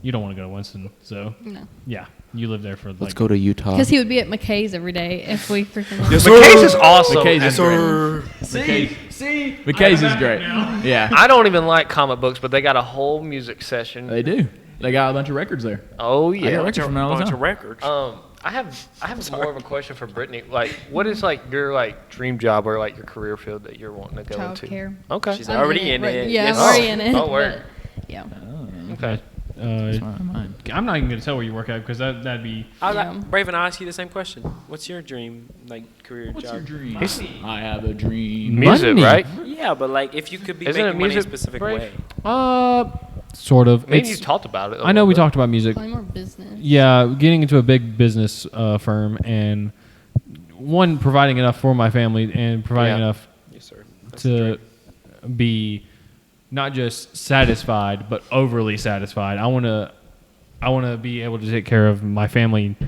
Speaker 1: You don't want to go to Winston, so
Speaker 6: No.
Speaker 1: yeah, you live there for
Speaker 7: Let's
Speaker 1: like.
Speaker 7: go to Utah.
Speaker 6: Because he would be at McKay's every day if we freaking.
Speaker 5: McKay's is awesome.
Speaker 3: McKay's is
Speaker 5: and
Speaker 3: great. McKay's is great. Yeah,
Speaker 5: I don't even like comic books, but they got a whole music session.
Speaker 3: they do. They got a bunch of records there.
Speaker 5: Oh
Speaker 3: I got
Speaker 5: yeah.
Speaker 3: records from there all the
Speaker 2: Bunch
Speaker 3: time.
Speaker 2: of records.
Speaker 5: I have more of a question for Brittany. Like, what is like your like dream job or like your career field that you're wanting to go
Speaker 6: Child
Speaker 5: into?
Speaker 6: care.
Speaker 5: Okay.
Speaker 2: She's already in it.
Speaker 6: Yeah,
Speaker 2: Yes.
Speaker 6: I'm already in it.
Speaker 5: Oh, word.
Speaker 6: but, yeah.
Speaker 5: Okay.
Speaker 3: Mine.
Speaker 1: I'm not even gonna tell where you work at because that'd be.
Speaker 2: I
Speaker 6: Yeah.
Speaker 2: got Braven. I ask you the same question. What's your dream, like career
Speaker 3: What's
Speaker 2: job?
Speaker 3: your dream?
Speaker 5: He's-
Speaker 3: I have a dream.
Speaker 5: Music,
Speaker 1: Money.
Speaker 5: right?
Speaker 2: Yeah, but like if you could be
Speaker 5: Isn't it
Speaker 2: making money a
Speaker 5: music,
Speaker 2: specific
Speaker 5: Brave?
Speaker 2: way.
Speaker 1: Sort of.
Speaker 5: Me and you
Speaker 1: It's-
Speaker 5: talked about it.
Speaker 1: I know we talked about music.
Speaker 6: Probably more business.
Speaker 1: Yeah, getting into a big business firm and one providing enough for my family and providing
Speaker 5: Yeah.
Speaker 1: enough
Speaker 2: Yes, sir. That's the
Speaker 1: to be not just satisfied but overly satisfied. I want to be able to take care of my family
Speaker 2: Be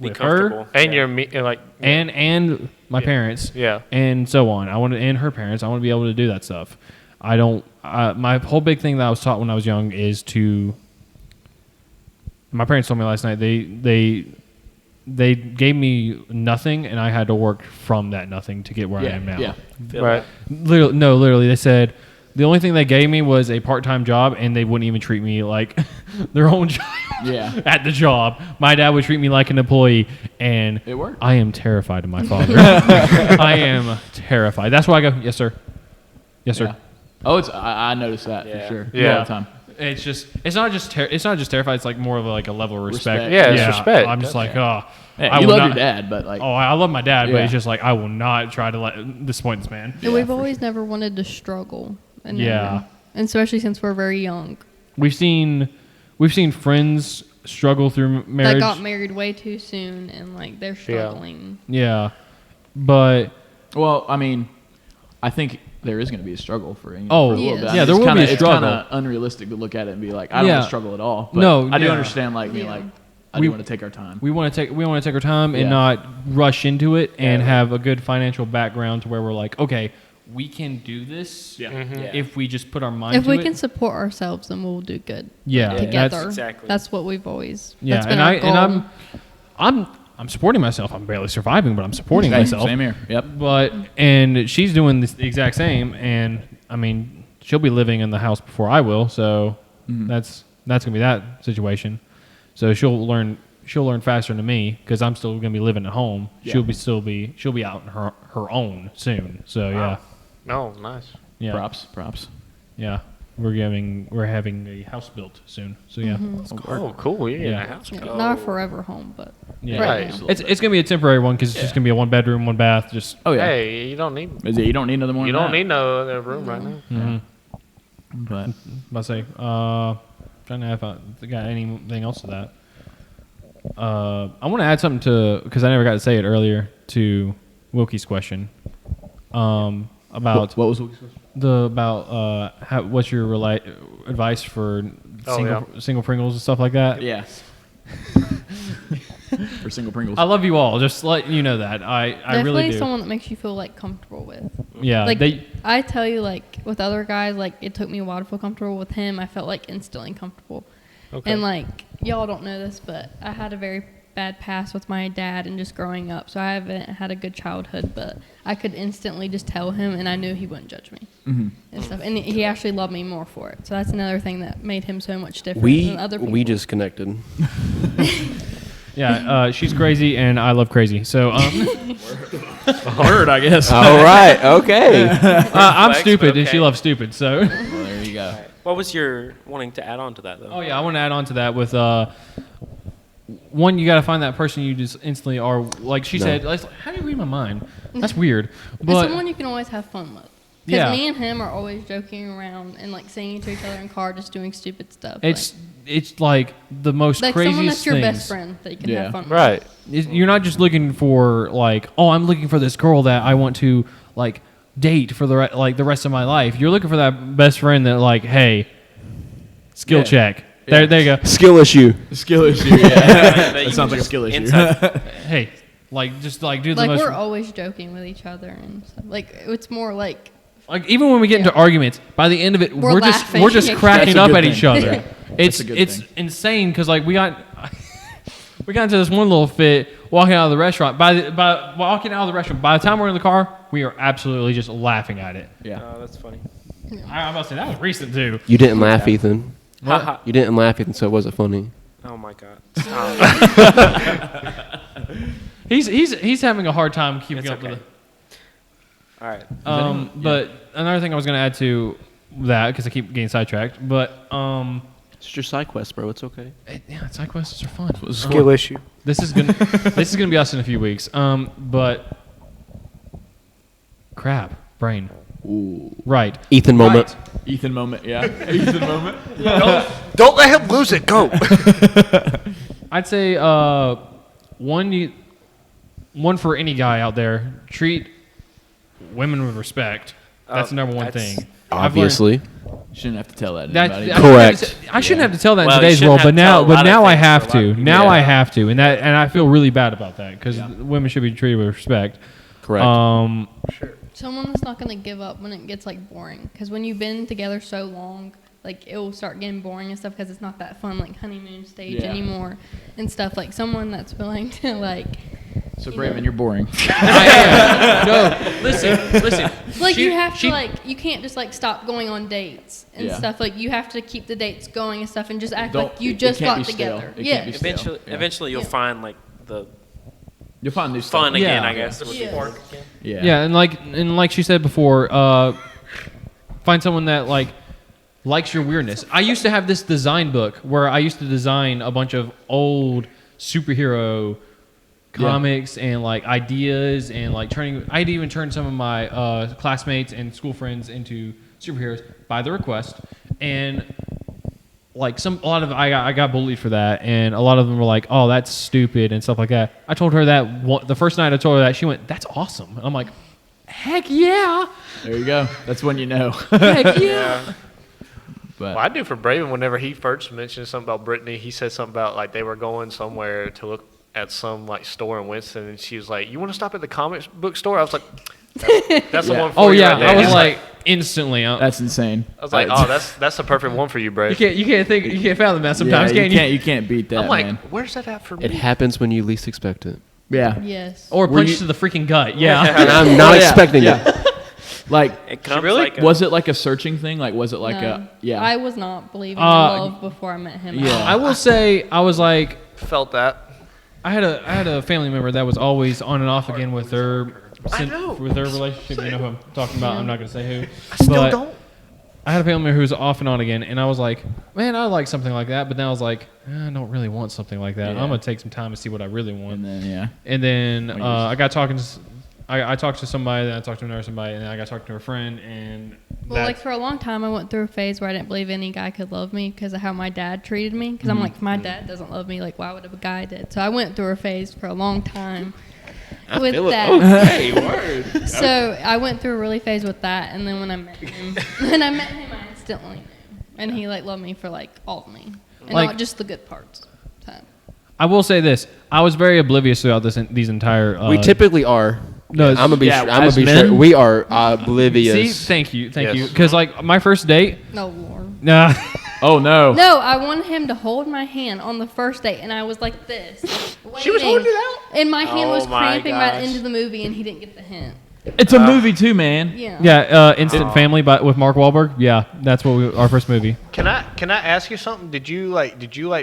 Speaker 1: with her
Speaker 2: comfortable.
Speaker 5: And you're like
Speaker 1: and my
Speaker 5: Yeah.
Speaker 1: parents
Speaker 5: Yeah.
Speaker 1: and so on. I want to and her parents. I want to be able to do that stuff. I don't. My whole big thing that I was taught when I was young is to. My parents told me last night they gave me nothing and I had to work from that nothing to get where I am now.
Speaker 3: Yeah.
Speaker 2: Feel
Speaker 5: Right.
Speaker 1: Literally, they said the only thing they gave me was a part-time job and they wouldn't even treat me like their own child at the job. My dad would treat me like an employee, and
Speaker 3: It worked.
Speaker 1: I am terrified of my father. I am terrified. That's why I go, yes, sir. Yes, sir.
Speaker 3: Yeah. Oh, I noticed that for sure.
Speaker 5: Yeah.
Speaker 3: All the time.
Speaker 1: It's just it's not just terrified. It's like more of like a level of respect.
Speaker 3: Respect.
Speaker 5: Yeah, it's respect.
Speaker 1: I'm just like,
Speaker 3: Yeah,
Speaker 1: I
Speaker 3: you
Speaker 1: will
Speaker 3: love
Speaker 1: not-
Speaker 3: your dad, but like,
Speaker 1: Oh, I love my dad, but
Speaker 3: Yeah.
Speaker 1: it's just like I will not try to disappoint this man.
Speaker 6: And we've always never wanted to struggle. And
Speaker 1: Yeah.
Speaker 6: and especially since we're very young.
Speaker 1: We've seen friends struggle through marriage.
Speaker 6: That got married way too soon, and like they're struggling.
Speaker 1: Yeah, but
Speaker 3: well, I mean, I think there is going to be a struggle for England.
Speaker 1: Oh,
Speaker 3: for a little
Speaker 6: yes.
Speaker 3: bit. I
Speaker 1: yeah,
Speaker 3: mean,
Speaker 1: there will be a
Speaker 3: It's
Speaker 1: struggle.
Speaker 3: kind of unrealistic to look at it and be like, I don't
Speaker 1: Yeah.
Speaker 3: want to struggle at all. But
Speaker 1: No,
Speaker 3: I do
Speaker 1: yeah.
Speaker 3: understand, like, being
Speaker 6: Yeah.
Speaker 3: like, I
Speaker 1: We-
Speaker 3: do want to take our time.
Speaker 1: we want to take our time and
Speaker 3: Yeah.
Speaker 1: not rush into it and
Speaker 3: Yeah.
Speaker 1: have a good financial background to where we're like, okay, we can do this
Speaker 3: Yeah.
Speaker 1: if we just put our mind
Speaker 6: If
Speaker 1: to
Speaker 6: we
Speaker 1: it.
Speaker 6: can support ourselves, then we'll do good.
Speaker 1: Yeah,
Speaker 6: Together.
Speaker 2: Exactly.
Speaker 6: That's what we've always.
Speaker 1: Yeah,
Speaker 6: That's been
Speaker 1: and
Speaker 6: our goal.
Speaker 1: I'm supporting myself. I'm barely surviving, but I'm supporting
Speaker 3: Hey,
Speaker 1: myself.
Speaker 3: Same here. Yep.
Speaker 1: But and she's doing the exact same, and I mean she'll be living in the house before I will, so that's gonna be that situation. So she'll learn faster than me because I'm still gonna be living at home.
Speaker 3: Yeah.
Speaker 1: She'll be out on her own soon. So yeah,
Speaker 5: No, nice.
Speaker 1: yeah,
Speaker 3: Props.
Speaker 1: yeah. We're having a house built soon. So yeah,
Speaker 5: Oh, cool. Yeah.
Speaker 1: Yeah.
Speaker 5: House.
Speaker 6: Yeah,
Speaker 5: Oh.
Speaker 6: not a forever home, but
Speaker 1: yeah.
Speaker 6: right
Speaker 5: Right.
Speaker 6: now.
Speaker 1: It's gonna be a temporary one because it's just gonna be a 1 bedroom, 1 bath. Just
Speaker 3: Oh, yeah.
Speaker 5: Hey, you don't need
Speaker 3: You don't need another one.
Speaker 5: you
Speaker 3: than
Speaker 5: don't
Speaker 3: that.
Speaker 5: need no other room right now.
Speaker 3: But
Speaker 1: I say, trying to have got anything else to that. I want to add something to because I never got to say it earlier to Wilkey's question. About
Speaker 3: what was Wilkey's question?
Speaker 1: what's your advice for
Speaker 5: Oh,
Speaker 1: single Pringles and stuff like that.
Speaker 3: Yeah. For single Pringles.
Speaker 1: I love you all. Just let you know that I
Speaker 6: Definitely
Speaker 1: really do.
Speaker 6: someone that makes you feel like comfortable with.
Speaker 1: Yeah,
Speaker 6: Like
Speaker 1: they.
Speaker 6: I tell you, like with other guys, like it took me a while to feel comfortable with him. I felt like instantly comfortable.
Speaker 5: Okay.
Speaker 6: And like y'all don't know this, but I had a very bad past with my dad and just growing up, so I haven't had a good childhood. But I could instantly just tell him, and I knew he wouldn't judge me and stuff. And he actually loved me more for it. So that's another thing that made him so much different than other people.
Speaker 7: We just connected.
Speaker 1: Yeah, she's crazy and I love crazy. So
Speaker 3: Word, I guess.
Speaker 7: All right. Okay.
Speaker 1: I'm
Speaker 2: Flex,
Speaker 1: stupid
Speaker 2: but
Speaker 1: and she
Speaker 2: okay.
Speaker 1: loves stupid. So.
Speaker 3: Well, there you go.
Speaker 2: What was your wanting to add on to that though?
Speaker 1: Oh yeah, I want to add on to that with one. You got to find that person you just instantly are. Like she said, like, how do you read my mind? That's weird.
Speaker 6: It's
Speaker 1: But
Speaker 6: someone you can always have fun with. Because
Speaker 1: Yeah.
Speaker 6: me and him are always joking around and like singing to each other in car, just doing stupid stuff.
Speaker 1: it's like the most
Speaker 6: like
Speaker 1: craziest
Speaker 6: someone that's your
Speaker 1: things.
Speaker 6: best friend that you can
Speaker 3: Yeah.
Speaker 6: have fun with.
Speaker 5: Right.
Speaker 1: You're not just looking for like, oh, I'm looking for this girl that I want to like date for the rest of my life. You're looking for that best friend that like, hey, skill
Speaker 3: Yeah.
Speaker 1: check.
Speaker 3: Yeah.
Speaker 1: There you go.
Speaker 7: Skill issue.
Speaker 3: Skill issue. Yeah. That sounds like a skill issue.
Speaker 2: Inside.
Speaker 1: Hey, like just like do the
Speaker 6: Like
Speaker 1: most.
Speaker 6: we're always joking with each other and stuff. Like it's more like
Speaker 1: Like even when we get into arguments, by the end of it,
Speaker 6: We're
Speaker 1: we're just
Speaker 6: laughing.
Speaker 1: cracking
Speaker 3: That's a
Speaker 1: up
Speaker 3: good
Speaker 1: at each
Speaker 3: thing.
Speaker 1: other.
Speaker 3: Yeah.
Speaker 1: It's
Speaker 3: a good
Speaker 1: it's
Speaker 3: thing.
Speaker 1: insane because like we got into this one little fit walking out of the restaurant. By walking out of the restaurant, by the time we're in the car, we are absolutely just laughing at it.
Speaker 3: Yeah.
Speaker 2: Oh, that's funny.
Speaker 1: I'm about to say that was recent too.
Speaker 7: You didn't laugh, Ethan.
Speaker 2: Haha.
Speaker 7: You didn't laugh, Ethan, so it wasn't funny.
Speaker 2: Oh my god.
Speaker 1: He's having a hard time keeping
Speaker 2: It's
Speaker 1: up
Speaker 2: okay.
Speaker 1: with it.
Speaker 2: All right.
Speaker 1: But another thing I was going to add to that because I keep getting sidetracked, but
Speaker 7: It's your side quest, bro. It's okay.
Speaker 1: side quests are fun.
Speaker 5: Skill issue.
Speaker 1: This is gonna be us in a few weeks. But crap, brain.
Speaker 3: Ooh.
Speaker 1: Right.
Speaker 7: Ethan moment.
Speaker 1: Right.
Speaker 3: Ethan moment. Yeah. Ethan moment.
Speaker 5: Don't let him lose it. Go.
Speaker 1: I'd say one for any guy out there. Treat women with respect. That's the number one
Speaker 2: that's-
Speaker 1: thing. I've learned-
Speaker 7: Obviously.
Speaker 3: Shouldn't have to tell that to
Speaker 1: That,
Speaker 3: anybody.
Speaker 7: Correct.
Speaker 1: I shouldn't have to tell that
Speaker 2: Well,
Speaker 1: in
Speaker 2: you
Speaker 1: today's
Speaker 2: shouldn't
Speaker 1: world,
Speaker 2: have
Speaker 1: but
Speaker 2: to tell
Speaker 1: now,
Speaker 2: a lot
Speaker 1: but
Speaker 2: of
Speaker 1: now I
Speaker 2: things
Speaker 1: have
Speaker 2: for a lot
Speaker 1: to.
Speaker 2: of people.
Speaker 1: Now
Speaker 7: Yeah.
Speaker 1: I have to, and I feel really bad about that because women should be treated with respect.
Speaker 7: Correct.
Speaker 6: someone that's not gonna give up when it gets like boring. Because when you've been together so long, like it will start getting boring and stuff because it's not that fun like honeymoon stage
Speaker 3: Yeah.
Speaker 6: anymore and stuff. Like someone that's willing to like.
Speaker 3: So,
Speaker 6: you
Speaker 3: Braven,
Speaker 6: know.
Speaker 3: you're boring.
Speaker 1: I am. No, listen.
Speaker 6: Like you have to like you can't just like stop going on dates and
Speaker 3: Yeah.
Speaker 6: stuff. Like you have to keep the dates going and stuff, and just act
Speaker 3: Don't-
Speaker 6: like you
Speaker 3: it
Speaker 6: just
Speaker 3: can't
Speaker 6: got
Speaker 3: be stale.
Speaker 6: together.
Speaker 3: It
Speaker 6: Yeah.
Speaker 3: can't be stale.
Speaker 2: Eventually,
Speaker 3: Yeah.
Speaker 2: you'll find like the
Speaker 3: You'll find new stuff.
Speaker 2: fun again.
Speaker 1: Yeah.
Speaker 2: I guess.
Speaker 6: Yeah.
Speaker 1: Yeah, and like she said before, find someone that like likes your weirdness. I used to have this design book where I used to design a bunch of old superhero comics and like ideas and like I'd even turn some of my classmates and school friends into superheroes by the request, and like I got bullied for that, and a lot of them were like, "Oh, that's stupid" and stuff like that. I told her that the first night I told her that, she went, "That's awesome." And I'm like, "Heck yeah!"
Speaker 3: There you go. That's when you know.
Speaker 1: Heck yeah!
Speaker 3: But
Speaker 5: Well, I do for Braven. Whenever he first mentioned something about Brittany, he said something about like they were going somewhere to look at some like store in Winston, and she was like, "You want to stop at the comic book store?" I was like, "That's the
Speaker 3: Yeah.
Speaker 5: one for
Speaker 1: Oh
Speaker 5: you
Speaker 1: yeah,
Speaker 5: right there."
Speaker 1: I was
Speaker 5: He's
Speaker 1: like instantly.
Speaker 3: that's insane.
Speaker 5: I was like, "Oh, that's the perfect one for you, Brave."
Speaker 1: you can't fathom that sometimes,
Speaker 3: yeah,
Speaker 1: can you?
Speaker 3: You can't beat that,
Speaker 5: I'm like,
Speaker 3: man.
Speaker 5: "Where's that at for me?"
Speaker 7: It happens when you least expect it.
Speaker 3: Yeah.
Speaker 6: Yes.
Speaker 1: Or
Speaker 3: Were
Speaker 1: punch
Speaker 3: you-
Speaker 1: to the freaking gut. Yeah.
Speaker 7: And I'm not
Speaker 3: Oh, yeah,
Speaker 7: expecting
Speaker 3: yeah.
Speaker 7: it.
Speaker 3: Like,
Speaker 2: It comes
Speaker 5: really?
Speaker 2: like a,
Speaker 3: was it like a searching thing? Like, was it like
Speaker 6: No.
Speaker 3: yeah.
Speaker 6: I was not believing in love before I met him.
Speaker 3: Yeah.
Speaker 1: I will say I was like,
Speaker 5: Felt that.
Speaker 1: I had a family member that was always on and off again with their
Speaker 5: know.
Speaker 1: with their relationship. You know who I'm talking about. I'm not gonna say who.
Speaker 5: I still
Speaker 1: But
Speaker 5: don't.
Speaker 1: I had a family member who was off and on again, and I was like, man, I like something like that. But then I was like, I don't really want something like that.
Speaker 3: Yeah.
Speaker 1: I'm gonna take some time to see what I really want.
Speaker 3: And then yeah.
Speaker 1: And then
Speaker 3: When you
Speaker 1: I got talking to, I talked to somebody, then I talked to another somebody, and then I got talking to a friend, and
Speaker 6: Well, like for a long time, I went through a phase where I didn't believe any guy could love me because of how my dad treated me. Because I'm like, if my dad doesn't love me, like, why would a guy did? So I went through a phase for a long time with that.
Speaker 7: Okay, word.
Speaker 6: So I went through a really phase with that, and then when I met him, I instantly knew, and he like loved me for like all of me, and
Speaker 1: Like-
Speaker 6: not just the good parts. So.
Speaker 1: I will say this: I was very oblivious throughout these entire.
Speaker 7: We typically are.
Speaker 1: No,
Speaker 7: I'm gonna be.
Speaker 3: yeah,
Speaker 7: I'm gonna
Speaker 3: as
Speaker 7: be
Speaker 3: men-
Speaker 7: sure. We are oblivious.
Speaker 1: See, thank you,
Speaker 5: Yes.
Speaker 1: because like my first date,
Speaker 6: No, Lord.
Speaker 1: nah.
Speaker 3: Oh no.
Speaker 6: No, I wanted him to hold my hand on the first date, and I was like this.
Speaker 5: She was
Speaker 6: waiting,
Speaker 5: holding it out?
Speaker 6: and my hand was
Speaker 2: Oh my
Speaker 6: cramping by the
Speaker 2: gosh.
Speaker 6: end of the movie, and he didn't get the hint.
Speaker 3: It's a movie too, man.
Speaker 6: Yeah.
Speaker 1: Yeah, Instant Family with Mark Wahlberg. Yeah, that's what our first movie.
Speaker 5: Can I ask you something? Did you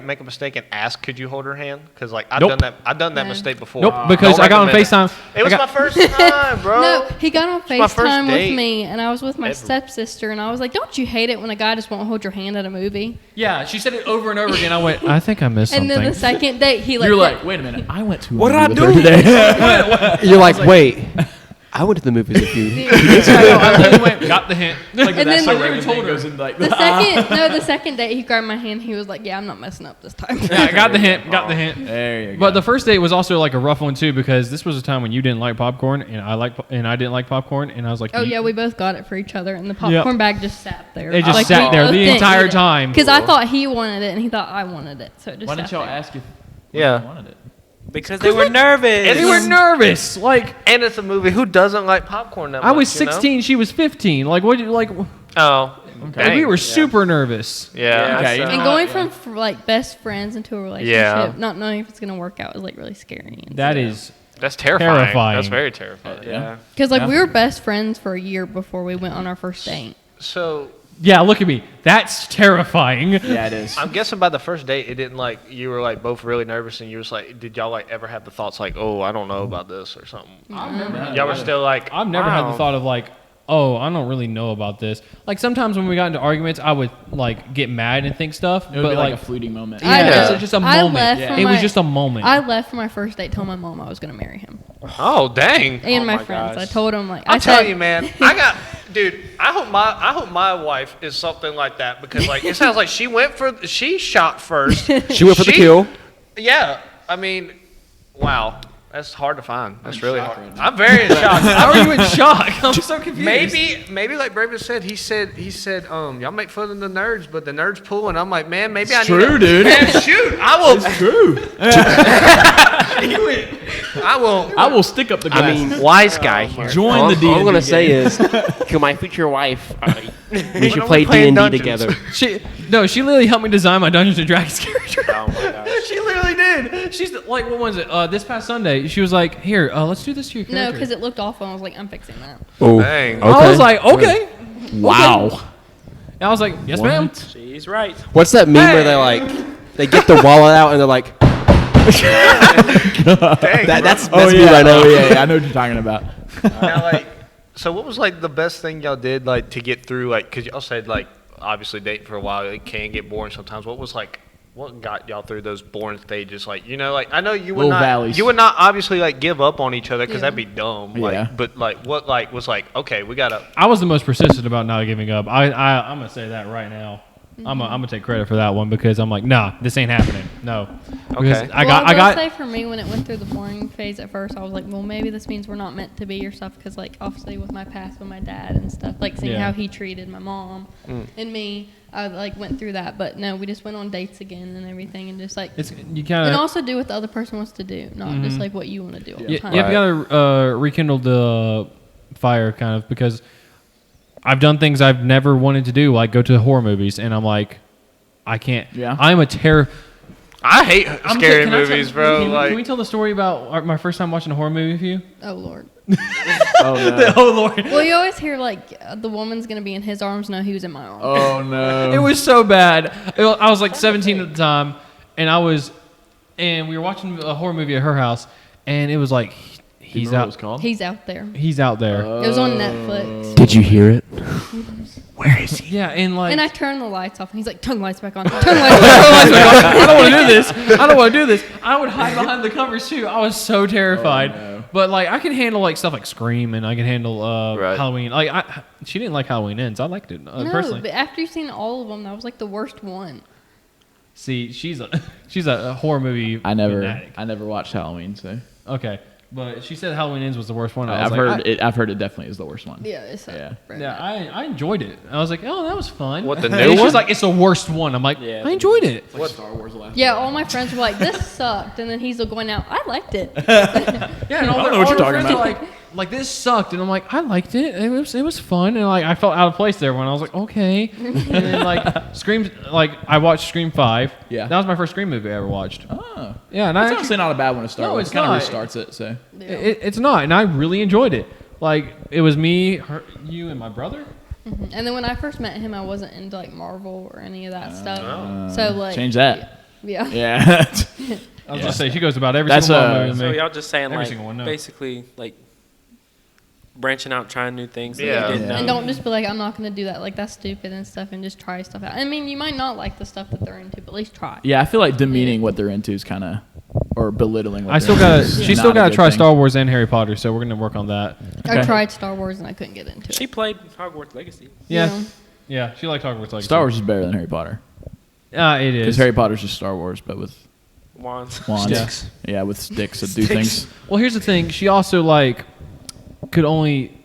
Speaker 5: make a mistake and ask, could you hold her hand? Because like
Speaker 1: Nope.
Speaker 5: I've done that
Speaker 6: No.
Speaker 5: mistake before.
Speaker 1: Nope, because
Speaker 5: Don't
Speaker 1: I got on
Speaker 5: recommend
Speaker 1: FaceTime.
Speaker 5: It was my first time, bro.
Speaker 6: No, he got on
Speaker 5: my first
Speaker 6: FaceTime with
Speaker 5: date.
Speaker 6: me, and I was with my
Speaker 5: Ever.
Speaker 6: stepsister, and I was like, "Don't you hate it when a guy just won't hold your hand at a movie?"
Speaker 1: Yeah, she said it over and over again. I went, I think I missed
Speaker 6: And
Speaker 1: something.
Speaker 6: then the second date, he like,
Speaker 3: You're like, wait a minute. I went to.
Speaker 7: What
Speaker 3: a
Speaker 7: did
Speaker 3: movie
Speaker 7: I
Speaker 3: with her today.
Speaker 7: You're like, wait. I went to the movies a few.
Speaker 1: I literally went, got the hint.
Speaker 3: Like
Speaker 6: And
Speaker 3: that's
Speaker 6: then-
Speaker 3: how
Speaker 6: I
Speaker 3: Raven
Speaker 1: told her.
Speaker 3: goes in like.
Speaker 6: the second date, he grabbed my hand. He was like, "Yeah, I'm not messing up this time."
Speaker 1: Yeah, I got the hint. Got the hint.
Speaker 3: There you go.
Speaker 1: But the first date was also like a rough one too, because this was a time when you didn't like popcorn and I didn't like popcorn, and I was like,
Speaker 6: Oh yeah, we both got it for each other, and the popcorn bag just sat there.
Speaker 1: It just sat there the entire time.
Speaker 6: Because I thought he wanted it, and he thought I wanted it, so it just.
Speaker 3: why didn't
Speaker 6: sat
Speaker 3: y'all
Speaker 6: there.
Speaker 3: ask if
Speaker 5: Yeah.
Speaker 3: you wanted it?
Speaker 2: because they were nervous.
Speaker 1: They were nervous. Like
Speaker 5: And it's a movie. Who doesn't like popcorn that
Speaker 1: I was
Speaker 5: much, you know?
Speaker 1: 16, she was 15. Like what? Like
Speaker 5: Oh.
Speaker 1: like,
Speaker 5: Dang.
Speaker 1: we were super nervous.
Speaker 5: Yeah.
Speaker 3: Okay.
Speaker 2: so-
Speaker 6: And going from like best friends into a relationship,
Speaker 5: Yeah.
Speaker 6: not knowing if it's gonna work out, is like really scary.
Speaker 1: That is
Speaker 5: That's terrifying.
Speaker 1: Terrifying.
Speaker 5: That's very terrifying.
Speaker 2: Yeah.
Speaker 6: because like
Speaker 3: Yeah.
Speaker 6: we were best friends for a year before we went on our first date.
Speaker 5: So
Speaker 1: yeah. Look at me. That's terrifying.
Speaker 3: Yeah, it is.
Speaker 5: I'm guessing by the first date, it didn't like you were like both really nervous, and you was like, did y'all like ever have the thoughts like, oh, I don't know about this or something? Y'all were still like,
Speaker 1: I've never had
Speaker 5: wow.
Speaker 1: the thought of like, oh, I don't really know about this. Like sometimes when we got into arguments, I would like get mad and think stuff,
Speaker 3: It would
Speaker 1: but
Speaker 3: be like
Speaker 1: like
Speaker 3: a fleeting moment.
Speaker 1: yeah,
Speaker 5: Yeah.
Speaker 1: it's just a
Speaker 6: I
Speaker 1: moment.
Speaker 6: left
Speaker 3: Yeah.
Speaker 6: from
Speaker 1: It was
Speaker 6: my-
Speaker 1: just a moment.
Speaker 6: I left for my first date, told my mom I was gonna marry him,
Speaker 5: Oh dang!
Speaker 6: and
Speaker 2: Oh
Speaker 6: my
Speaker 2: my
Speaker 6: friends.
Speaker 2: gosh.
Speaker 6: I told them like
Speaker 5: I'm
Speaker 6: I said,
Speaker 5: telling you, man. I hope my wife is something like that because like it sounds like she shot first.
Speaker 7: She went for the kill.
Speaker 5: Yeah, I mean, wow, that's hard to find. That's really
Speaker 3: shock
Speaker 5: hard.
Speaker 3: right now.
Speaker 5: I'm very in shock.
Speaker 1: How are you in shock? I'm so confused.
Speaker 5: Maybe like Braven said, he said, y'all make fun of the nerds, but the nerds pull, and I'm like, man, maybe I need
Speaker 3: true,
Speaker 5: a-
Speaker 3: dude.
Speaker 5: Man, shoot, I will.
Speaker 3: True.
Speaker 5: I will.
Speaker 3: I will stick up the glass.
Speaker 7: I mean,
Speaker 5: Wise guy here.
Speaker 3: Join
Speaker 7: all,
Speaker 3: the D&D
Speaker 7: all I'm gonna
Speaker 3: game.
Speaker 7: say is, to my future wife, we should
Speaker 5: are
Speaker 7: play
Speaker 5: we playing
Speaker 7: D&D
Speaker 5: Dungeons?
Speaker 7: together.
Speaker 1: She literally helped me design my Dungeons and Dragons character.
Speaker 2: Oh my gosh.
Speaker 1: She literally did. She's like, what was it? This past Sunday, she was like, here, let's do this to your character.
Speaker 6: No, because it looked awful. I was like, I'm fixing that.
Speaker 7: Oh,
Speaker 5: Dang.
Speaker 1: I was like, okay.
Speaker 3: Wow.
Speaker 1: And I was like, yes, ma'am.
Speaker 2: She's right.
Speaker 7: What's that meme where they're like, they get the wallet out and they're like, that's me right now.
Speaker 3: Oh, yeah, I know what you're talking about.
Speaker 5: Now, like, so what was like the best thing y'all did like to get through like? Because y'all said like obviously dating for a while it can get boring sometimes. What was like? What got y'all through those boring stages? Like, you know, like I know you would
Speaker 3: Little
Speaker 5: not,
Speaker 3: valleys.
Speaker 5: you would not obviously like give up on each other because
Speaker 6: Yeah.
Speaker 5: that'd be dumb. Like,
Speaker 3: Yeah.
Speaker 5: but like what like was like okay, we gotta.
Speaker 1: I was the most persistent about not giving up. I'm gonna say that right now. I'm gonna take credit for that one because I'm like, nah, this ain't happening. No. Because
Speaker 5: Okay.
Speaker 1: I
Speaker 6: will
Speaker 1: got.
Speaker 6: say for me, when it went through the boring phase at first, I was like, well, maybe this means we're not meant to be or stuff. Because, like, obviously with my past with my dad and stuff, like seeing
Speaker 1: Yeah.
Speaker 6: how he treated my mom and me, I, like, went through that. But, no, we just went on dates again and everything and just, like,
Speaker 1: It's you
Speaker 6: and
Speaker 1: kind of.
Speaker 6: also do what the other person wants to do, not just, like, what you want to do all the
Speaker 1: You
Speaker 6: time.
Speaker 1: have to rekindle the fire, kind of, because I've done things I've never wanted to do, like go to horror movies, and I'm like, I can't.
Speaker 3: Yeah.
Speaker 1: I'm a terror.
Speaker 5: I hate scary
Speaker 1: Can I tell-
Speaker 5: movies, bro.
Speaker 1: Can we
Speaker 5: Like,
Speaker 1: tell the story about my first time watching a horror movie with you?
Speaker 6: Oh, Lord.
Speaker 3: Oh, no.
Speaker 1: Oh Lord!
Speaker 6: Well, you always hear, like, the woman's going to be in his arms. No, he was in my arms.
Speaker 3: Oh, no.
Speaker 1: It was so bad. I was like 17 at the time, and we were watching a horror movie at her house, and it was like, he's
Speaker 3: Remember what it
Speaker 1: out.
Speaker 3: was called?
Speaker 6: He's out there.
Speaker 1: He's out there.
Speaker 6: It was on Netflix.
Speaker 7: Did you hear it?
Speaker 1: Yeah, and like.
Speaker 6: And I turned the lights off, and he's like, turn the lights back on. Turn the lights back on.
Speaker 1: I don't want to do this. I don't want to do this. I would hide behind the covers too. I was so terrified.
Speaker 3: Oh, no.
Speaker 1: But like, I can handle like stuff like Scream, and I can handle
Speaker 5: Right.
Speaker 1: Halloween. Like, she didn't like Halloween Ends. I liked it
Speaker 6: No,
Speaker 1: personally.
Speaker 6: but after you've seen all of them, that was like the worst one.
Speaker 1: See, she's a horror movie.
Speaker 3: I never
Speaker 1: fanatic.
Speaker 3: watched Halloween, so
Speaker 1: Okay, but she said Halloween Ends was the worst one. I was
Speaker 3: I've heard it definitely is the worst one.
Speaker 6: Yeah, it's
Speaker 3: Yeah.
Speaker 1: Yeah, I enjoyed it. I was like, oh, that was fun.
Speaker 5: What, the
Speaker 1: And
Speaker 5: new
Speaker 1: She's
Speaker 5: one?
Speaker 1: like, it's the worst one. I'm like,
Speaker 2: Yeah.
Speaker 1: I enjoyed it.
Speaker 3: What Star Wars the last?
Speaker 6: Yeah, all my friends were like, this sucked. And then he's going out, I liked it.
Speaker 1: Yeah, and all
Speaker 3: I don't
Speaker 1: their-
Speaker 3: know what
Speaker 1: all
Speaker 3: you're
Speaker 1: their
Speaker 3: talking
Speaker 1: friends
Speaker 3: about.
Speaker 1: were Like this sucked, and I'm like, I liked it. It was fun, and like I felt out of place there when I was like, okay. And then like Scream, like I watched Scream 5.
Speaker 3: Yeah.
Speaker 1: that was my first Scream movie I ever watched.
Speaker 3: Oh.
Speaker 1: Yeah, and
Speaker 3: That's
Speaker 1: I
Speaker 3: honestly not a bad one to start
Speaker 1: No,
Speaker 3: with.
Speaker 1: it's
Speaker 3: It kind
Speaker 1: not.
Speaker 3: of restarts it, so.
Speaker 1: it's not, and I really enjoyed it. Like it was me, her, you, and my brother.
Speaker 6: And then when I first met him, I wasn't into like Marvel or any of that stuff. So like
Speaker 3: Change that.
Speaker 6: Yeah.
Speaker 3: Yeah.
Speaker 1: I was just saying, she goes about every
Speaker 3: That's,
Speaker 1: single movie with
Speaker 2: So
Speaker 1: me.
Speaker 2: y'all just saying
Speaker 1: Every
Speaker 2: like
Speaker 1: single one, no.
Speaker 2: basically like branching out, trying new things that
Speaker 5: Yeah.
Speaker 2: you didn't
Speaker 3: Yeah.
Speaker 6: And
Speaker 2: know.
Speaker 6: don't just be like, I'm not going to do that. Like, that's stupid and stuff, and just try stuff out. I mean, you might not like the stuff that they're into, but at least try.
Speaker 3: Yeah, I feel like demeaning what they're into is kind of, or belittling what
Speaker 1: I still
Speaker 3: they're
Speaker 1: gotta.
Speaker 3: into is
Speaker 1: She
Speaker 3: not
Speaker 1: still
Speaker 3: a
Speaker 1: gotta
Speaker 3: good
Speaker 1: try
Speaker 3: thing.
Speaker 1: Star Wars and Harry Potter, so we're gonna work on that.
Speaker 6: I
Speaker 3: Okay.
Speaker 6: tried Star Wars and I couldn't get into
Speaker 2: She
Speaker 6: it.
Speaker 2: played Hogwarts Legacy.
Speaker 1: Yeah, yeah. She liked Hogwarts Legacy.
Speaker 3: Star Wars is better than Harry Potter.
Speaker 1: It
Speaker 3: Because
Speaker 1: is.
Speaker 3: Harry Potter's just Star Wars, but with
Speaker 2: Wands.
Speaker 3: wands.
Speaker 1: Sticks.
Speaker 3: Yeah, with sticks that do things.
Speaker 1: Well, here's the thing. She also like could only.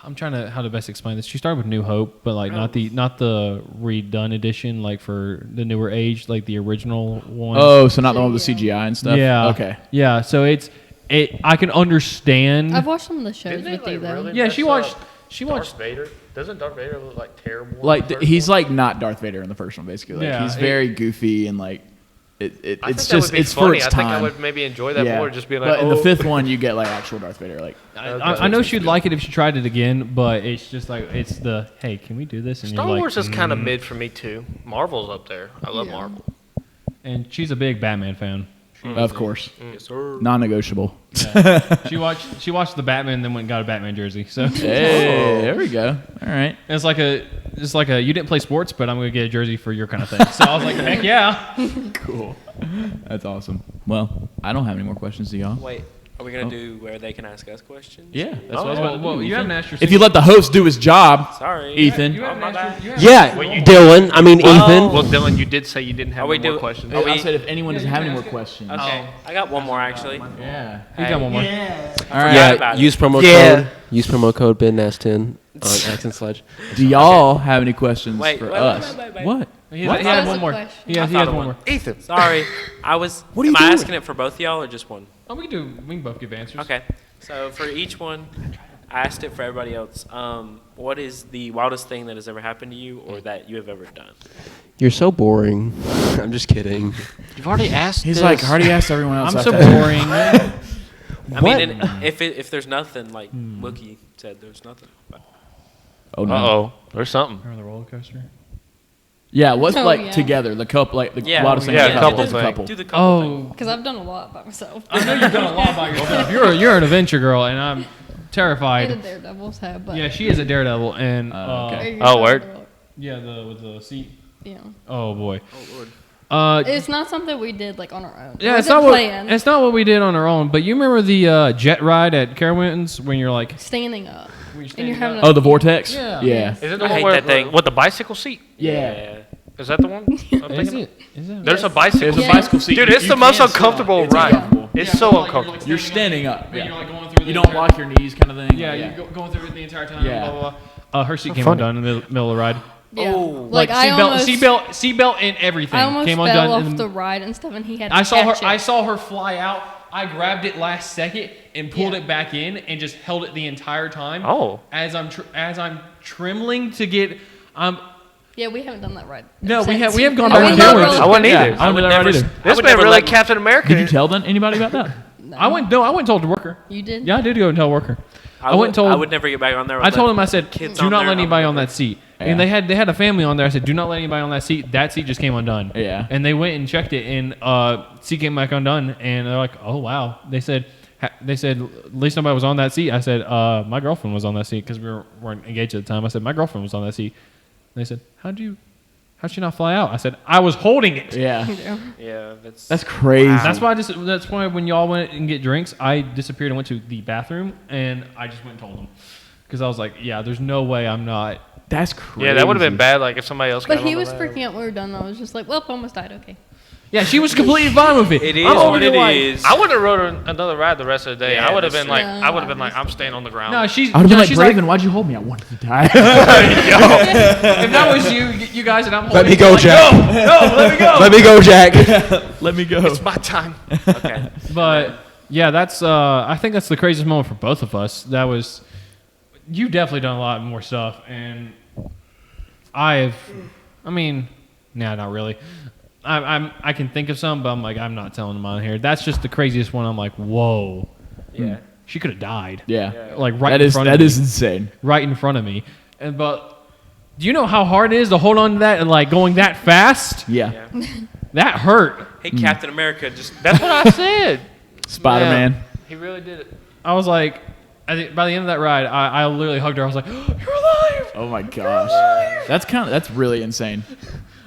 Speaker 1: I'm trying to how to best explain this. She started with New Hope, but like not the redone edition, like for the newer age, like the original one.
Speaker 3: Oh, so not the one with the CGI and stuff?
Speaker 1: yeah.
Speaker 3: Okay.
Speaker 1: Yeah. So I can understand.
Speaker 6: I've watched some of the shows
Speaker 5: Didn't they,
Speaker 6: with you,
Speaker 5: like,
Speaker 6: though.
Speaker 5: really
Speaker 1: Yeah,
Speaker 5: mess
Speaker 1: she watched.
Speaker 5: up
Speaker 1: She
Speaker 5: Darth
Speaker 1: watched.
Speaker 5: Vader. Doesn't Darth Vader look like terrible? in
Speaker 3: Like,
Speaker 5: the first
Speaker 3: he's
Speaker 5: one?
Speaker 3: like not Darth Vader in the first one, basically. Like,
Speaker 1: Yeah,
Speaker 3: he's very goofy and like,
Speaker 5: I
Speaker 3: it's
Speaker 5: think that
Speaker 3: just,
Speaker 5: would be
Speaker 3: it's
Speaker 5: funny.
Speaker 3: for its
Speaker 5: I
Speaker 3: time.
Speaker 5: think I would maybe enjoy that
Speaker 3: yeah.
Speaker 5: more. Just being like,
Speaker 3: but in
Speaker 5: oh.
Speaker 3: the fifth one, you get like actual Darth Vader. Like,
Speaker 1: I know she'd like it if she tried it again, but it's just like it's the hey, can we do this? And
Speaker 5: Star
Speaker 1: you're like,
Speaker 5: Wars is kind of mid for me too. Marvel's up there. I love
Speaker 6: Yeah.
Speaker 5: Marvel.
Speaker 1: And she's a big Batman fan.
Speaker 3: of course,
Speaker 2: Yes, sir.
Speaker 3: non-negotiable.
Speaker 1: Yeah. she watched the Batman, and then went and got a Batman jersey. So
Speaker 3: Hey, there we go. All right.
Speaker 1: it's like a you didn't play sports, but I'm gonna get a jersey for your kind of thing. So I was like, heck yeah.
Speaker 3: Cool. That's awesome. Well, I don't have any more questions to y'all.
Speaker 2: Wait, are we gonna do where they can ask us questions?
Speaker 3: Yeah, that's
Speaker 2: Oh,
Speaker 3: what I was about to do.
Speaker 1: Well, you haven't asked your.
Speaker 3: If you let the host do his job,
Speaker 2: Sorry,
Speaker 3: Ethan.
Speaker 1: You haven't
Speaker 2: my
Speaker 1: asked your-
Speaker 2: bad.
Speaker 1: you haven't
Speaker 7: Yeah,
Speaker 1: asked your-
Speaker 7: Dylan. I mean, Ethan.
Speaker 5: Well, Dylan, you did say you didn't have
Speaker 2: Are we
Speaker 5: any more
Speaker 2: do-
Speaker 5: questions.
Speaker 2: are we-
Speaker 3: I said if anyone doesn't
Speaker 1: you
Speaker 3: have
Speaker 1: can
Speaker 3: any more
Speaker 1: ask it.
Speaker 3: questions.
Speaker 2: Okay, I got one more actually.
Speaker 3: Yeah.
Speaker 1: You got one more.
Speaker 3: All
Speaker 2: Forgot
Speaker 3: right.
Speaker 2: about it.
Speaker 7: Use promo
Speaker 5: Yeah.
Speaker 7: code. Use promo code BenNast10 on Accent Sledge.
Speaker 3: Do y'all have any questions
Speaker 2: Wait,
Speaker 3: for
Speaker 2: wait,
Speaker 3: us?
Speaker 2: wait.
Speaker 3: What?
Speaker 1: He
Speaker 6: What?
Speaker 1: had
Speaker 6: That was
Speaker 1: one
Speaker 6: a
Speaker 1: more.
Speaker 6: question.
Speaker 1: He
Speaker 2: I
Speaker 1: has
Speaker 2: thought
Speaker 1: one
Speaker 2: of
Speaker 1: more.
Speaker 2: one.
Speaker 5: Ethan.
Speaker 2: Sorry, I was.
Speaker 7: What are you
Speaker 2: am I
Speaker 7: doing?
Speaker 2: asking it for both y'all or just one?
Speaker 1: Oh, we can both give answers.
Speaker 2: Okay. So for each one, I asked it for everybody else. What is the wildest thing that has ever happened to you or that you have ever done?
Speaker 7: You're so boring. I'm just kidding.
Speaker 5: You've already asked.
Speaker 3: He's
Speaker 5: this.
Speaker 3: like, I already asked everyone else.
Speaker 1: I'm so
Speaker 3: after.
Speaker 1: boring.
Speaker 2: I mean, and if there's nothing, like Wilkey said, there's nothing. But
Speaker 3: Oh no.
Speaker 5: Uh-oh. There's something.
Speaker 1: Remember the roller coaster?
Speaker 3: Yeah, what's
Speaker 6: Oh,
Speaker 3: like
Speaker 6: yeah.
Speaker 3: together, the couple, like the
Speaker 2: Yeah.
Speaker 3: wildest thing.
Speaker 5: Yeah,
Speaker 3: as a
Speaker 5: couple
Speaker 3: as a
Speaker 5: thing.
Speaker 3: couple.
Speaker 2: do the couple thing.
Speaker 6: Because I've done a lot by myself.
Speaker 1: I know you've done a lot by yourself. You're an adventure girl, and I'm
Speaker 6: I did
Speaker 1: terrified.
Speaker 6: Daredevil's head, but
Speaker 1: Yeah, she is a daredevil, and
Speaker 3: okay.
Speaker 5: Oh, word.
Speaker 1: yeah, with the seat.
Speaker 6: Yeah.
Speaker 1: Oh boy.
Speaker 2: Oh Lord.
Speaker 1: It's
Speaker 6: It's not something we did like on our own.
Speaker 1: yeah,
Speaker 6: It
Speaker 1: it's
Speaker 6: wasn't
Speaker 1: not
Speaker 6: planned.
Speaker 1: it's not what we did on our own. But you remember the jet ride at Carowinds when you're like,
Speaker 6: Standing up.
Speaker 1: when you're
Speaker 6: And
Speaker 1: standing
Speaker 6: you're having
Speaker 1: up?
Speaker 3: Oh, the vortex.
Speaker 1: Yeah.
Speaker 3: Yeah.
Speaker 5: Is it the
Speaker 2: I
Speaker 5: one
Speaker 2: hate
Speaker 5: where
Speaker 2: that thing.
Speaker 5: with the bicycle seat?
Speaker 3: Yeah.
Speaker 5: Is that the one? I'm
Speaker 1: Is
Speaker 5: thinking
Speaker 1: it? Is it?
Speaker 5: There's a
Speaker 6: Yes.
Speaker 5: bicycle.
Speaker 3: There's a
Speaker 6: Yeah.
Speaker 3: bicycle seat.
Speaker 5: Dude,
Speaker 3: You-
Speaker 5: it's
Speaker 3: you
Speaker 5: the most
Speaker 3: can sit on it.
Speaker 5: uncomfortable
Speaker 3: It's
Speaker 5: ride.
Speaker 3: uncomfortable.
Speaker 5: It's
Speaker 1: Yeah,
Speaker 5: so
Speaker 1: but, like,
Speaker 5: uncomfortable.
Speaker 3: You're standing up.
Speaker 1: But
Speaker 3: Yeah.
Speaker 1: you're like going through.
Speaker 3: You don't lock your knees, kind of thing.
Speaker 1: Yeah,
Speaker 3: yeah.
Speaker 1: you're going through it the entire time.
Speaker 3: Yeah.
Speaker 1: Blah blah blah. Her seat came
Speaker 5: funny.
Speaker 1: undone in the middle of the ride.
Speaker 6: Yeah.
Speaker 2: Oh.
Speaker 6: Like I almost,
Speaker 1: seatbelt, and everything
Speaker 6: I almost
Speaker 1: came
Speaker 6: fell
Speaker 1: undone.
Speaker 6: off
Speaker 1: in
Speaker 6: the ride and stuff, and he had to
Speaker 1: I saw her.
Speaker 6: catch it.
Speaker 1: I saw her fly out. I grabbed it last second and pulled
Speaker 6: Yeah.
Speaker 1: it back in and just held it the entire time.
Speaker 5: Oh.
Speaker 1: As I'm trembling to get.
Speaker 6: Yeah, we haven't done that ride.
Speaker 1: No, we
Speaker 6: since.
Speaker 1: have gone
Speaker 6: Oh,
Speaker 1: back
Speaker 6: we
Speaker 1: to
Speaker 6: never
Speaker 1: Carowinds.
Speaker 6: really-
Speaker 5: I wouldn't
Speaker 3: Yeah,
Speaker 5: either.
Speaker 3: I don't know that either.
Speaker 5: This
Speaker 2: would
Speaker 5: man
Speaker 2: never
Speaker 5: really
Speaker 2: let-
Speaker 5: Captain America.
Speaker 3: Did you tell them anybody about that?
Speaker 6: No.
Speaker 1: I went and told the worker.
Speaker 6: You did?
Speaker 1: Yeah, I did go and tell worker. I went
Speaker 2: would-
Speaker 1: and told.
Speaker 2: I would never get back on there.
Speaker 1: I told him, I said,
Speaker 2: kids
Speaker 1: do
Speaker 2: on
Speaker 1: not
Speaker 2: there,
Speaker 1: let
Speaker 2: I'm
Speaker 1: anybody on
Speaker 2: never-
Speaker 1: that seat.
Speaker 3: Yeah.
Speaker 1: And they had a family on there. I said, do not let anybody on that seat. That seat just came undone.
Speaker 3: Yeah.
Speaker 1: And they went and checked it, and seat came back undone. And they're like, oh wow. They said at least nobody was on that seat. I said, my girlfriend was on that seat because we weren't engaged at the time. I said, my girlfriend was on that seat. And they said, how'd she not fly out? I said, I was holding it.
Speaker 3: Yeah.
Speaker 2: Yeah,
Speaker 3: That's crazy.
Speaker 1: That's why when y'all went and get drinks, I disappeared and went to the bathroom, and I just went and told them. Because I was like, yeah, there's no way I'm not.
Speaker 3: That's crazy.
Speaker 5: Yeah, that would have been bad. Like if somebody else.
Speaker 6: But
Speaker 5: got
Speaker 6: he
Speaker 5: on
Speaker 6: was
Speaker 5: the
Speaker 6: freaking out when we were done. I was just like, well, almost died. Okay.
Speaker 1: Yeah, she was completely fine with it.
Speaker 2: It is
Speaker 1: I'm over
Speaker 2: what
Speaker 1: here
Speaker 2: it
Speaker 1: like,
Speaker 2: is.
Speaker 5: I would have rode another ride the rest of the day.
Speaker 2: Yeah,
Speaker 5: I would have
Speaker 2: that's
Speaker 5: been like,
Speaker 6: true.
Speaker 5: I would have been like, I'm staying on the ground.
Speaker 1: No, she's.
Speaker 3: I would have been like,
Speaker 1: she's
Speaker 3: Braven, why'd you hold me? I wanted to die.
Speaker 1: if that was you guys, and I'm holding
Speaker 7: Let me
Speaker 1: you,
Speaker 7: go,
Speaker 1: like,
Speaker 7: Jack.
Speaker 1: No, let me go.
Speaker 7: Let me go, Jack.
Speaker 3: Let me go.
Speaker 5: it's my time.
Speaker 2: Okay.
Speaker 1: But yeah, that's. I think that's the craziest moment for both of us. That was. You've definitely done a lot more stuff, and I mean, nah, not really. I can think of some, but I'm like, I'm not telling them on here. That's just the craziest one. I'm like, whoa.
Speaker 2: Yeah.
Speaker 1: She could have died.
Speaker 3: Yeah.
Speaker 1: Like right
Speaker 3: That
Speaker 1: in
Speaker 3: is
Speaker 1: front of me.
Speaker 3: insane.
Speaker 1: Right in front of me. But do you know how hard it is to hold on to that and like going that fast?
Speaker 3: Yeah.
Speaker 2: Yeah.
Speaker 1: That hurt.
Speaker 2: Hey, Captain America, just
Speaker 5: That's what I said.
Speaker 3: Spider-Man.
Speaker 5: He really did it.
Speaker 1: I was like, I think by the end of that ride, I literally hugged her. I was like, you're alive.
Speaker 3: Oh my gosh. That's really insane.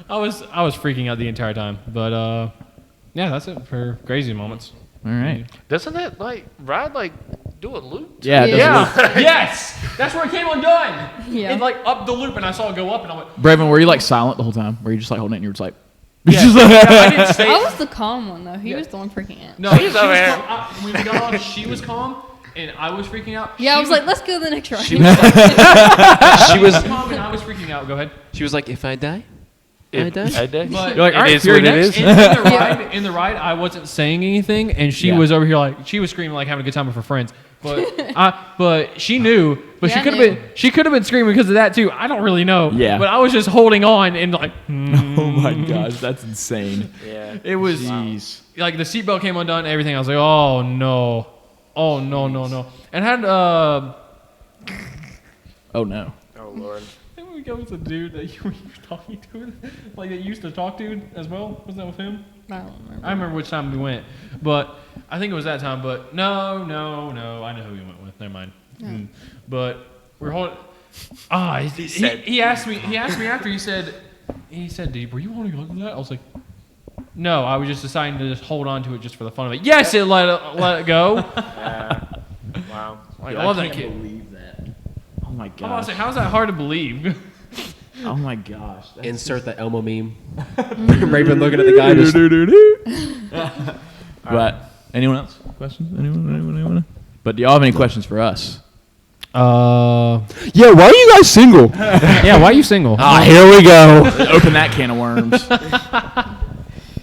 Speaker 1: I was freaking out the entire time. But yeah, that's it for crazy moments.
Speaker 3: All right.
Speaker 5: Doesn't it like ride like do a loop?
Speaker 3: Yeah. it doesn't
Speaker 1: Yeah.
Speaker 3: look-
Speaker 1: Yes. That's where it came undone.
Speaker 6: Yeah.
Speaker 1: It like up the loop, and I saw it go up, and I went.
Speaker 3: Braven, were you like silent the whole time? Were you just like holding it and you were just like,
Speaker 1: Yeah, I didn't say.
Speaker 6: I was the calm one though. He was the one freaking out.
Speaker 1: No,
Speaker 5: She's
Speaker 1: she was
Speaker 5: over here.
Speaker 1: calm. When we got on, she was calm, and I was freaking out.
Speaker 6: Yeah,
Speaker 1: She
Speaker 6: I was like, let's go to the next ride.
Speaker 7: She was
Speaker 1: calm, and I was freaking out. Go ahead.
Speaker 7: she was like, if I die, I die.
Speaker 5: I did.
Speaker 1: But
Speaker 3: You're like,
Speaker 5: It
Speaker 3: all right,
Speaker 5: is
Speaker 3: Fury
Speaker 5: what it
Speaker 3: next.
Speaker 5: is.
Speaker 1: in the ride, I wasn't saying anything, and she
Speaker 3: Yeah.
Speaker 1: was over here like she was screaming like having a good time with her friends. But she knew. But
Speaker 6: Yeah,
Speaker 1: she could have been screaming because of that too. I don't really know.
Speaker 3: Yeah.
Speaker 1: But I was just holding on and like.
Speaker 3: Oh my gosh, that's insane.
Speaker 2: yeah.
Speaker 1: It was
Speaker 3: Jeez.
Speaker 1: like the seatbelt came undone and everything. I was like, oh no, no. And I had
Speaker 3: Oh no.
Speaker 2: Oh Lord.
Speaker 1: I think we go with the dude that you were talking to, like that you used to talk to as well. Was that with him?
Speaker 6: I don't remember.
Speaker 1: I remember which time we went, but I think it was that time. But no, I know who we went with. Never mind. But we're holding. He asked me after. He said, "Were you holding on to that?" I was like, "No, I was just deciding to just hold on to it just for the fun of it." Yes, it let it go.
Speaker 2: Wow.
Speaker 1: Like, I love that kid.
Speaker 3: believe that. Oh my
Speaker 1: I'm about to
Speaker 3: gosh.
Speaker 1: say, how's that hard to believe?
Speaker 3: Oh my gosh. That's
Speaker 7: Insert the Elmo meme. Raven looking at the guy. Just,
Speaker 3: But anyone else? Questions? Anyone? But do y'all have any questions for us?
Speaker 7: yeah, why are you guys single?
Speaker 1: Yeah, why are you single?
Speaker 7: Here we go.
Speaker 3: Open that can of worms.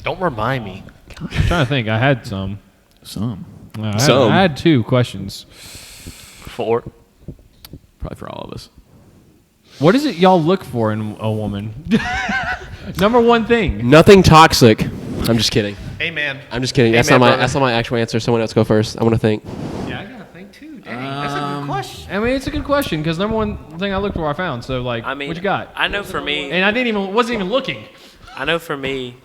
Speaker 5: Don't remind me.
Speaker 1: I'm trying to think. I had some.
Speaker 3: Some.
Speaker 1: I had 2 questions.
Speaker 5: 4.
Speaker 3: Probably for all of us.
Speaker 1: What is it y'all look for in a woman? Number 1 thing.
Speaker 7: Nothing toxic. I'm just kidding.
Speaker 5: Amen.
Speaker 7: I'm just kidding. That's
Speaker 5: Amen,
Speaker 7: not
Speaker 5: brother.
Speaker 7: that's not my actual answer. Someone else go first. I want to think.
Speaker 1: Yeah, I gotta think too. Dang, that's a good question. I mean, it's a good question because number 1 thing I looked for, I found. So like,
Speaker 2: I mean,
Speaker 1: what you got?
Speaker 2: I know for me,
Speaker 1: And I wasn't even looking.
Speaker 2: I know for me,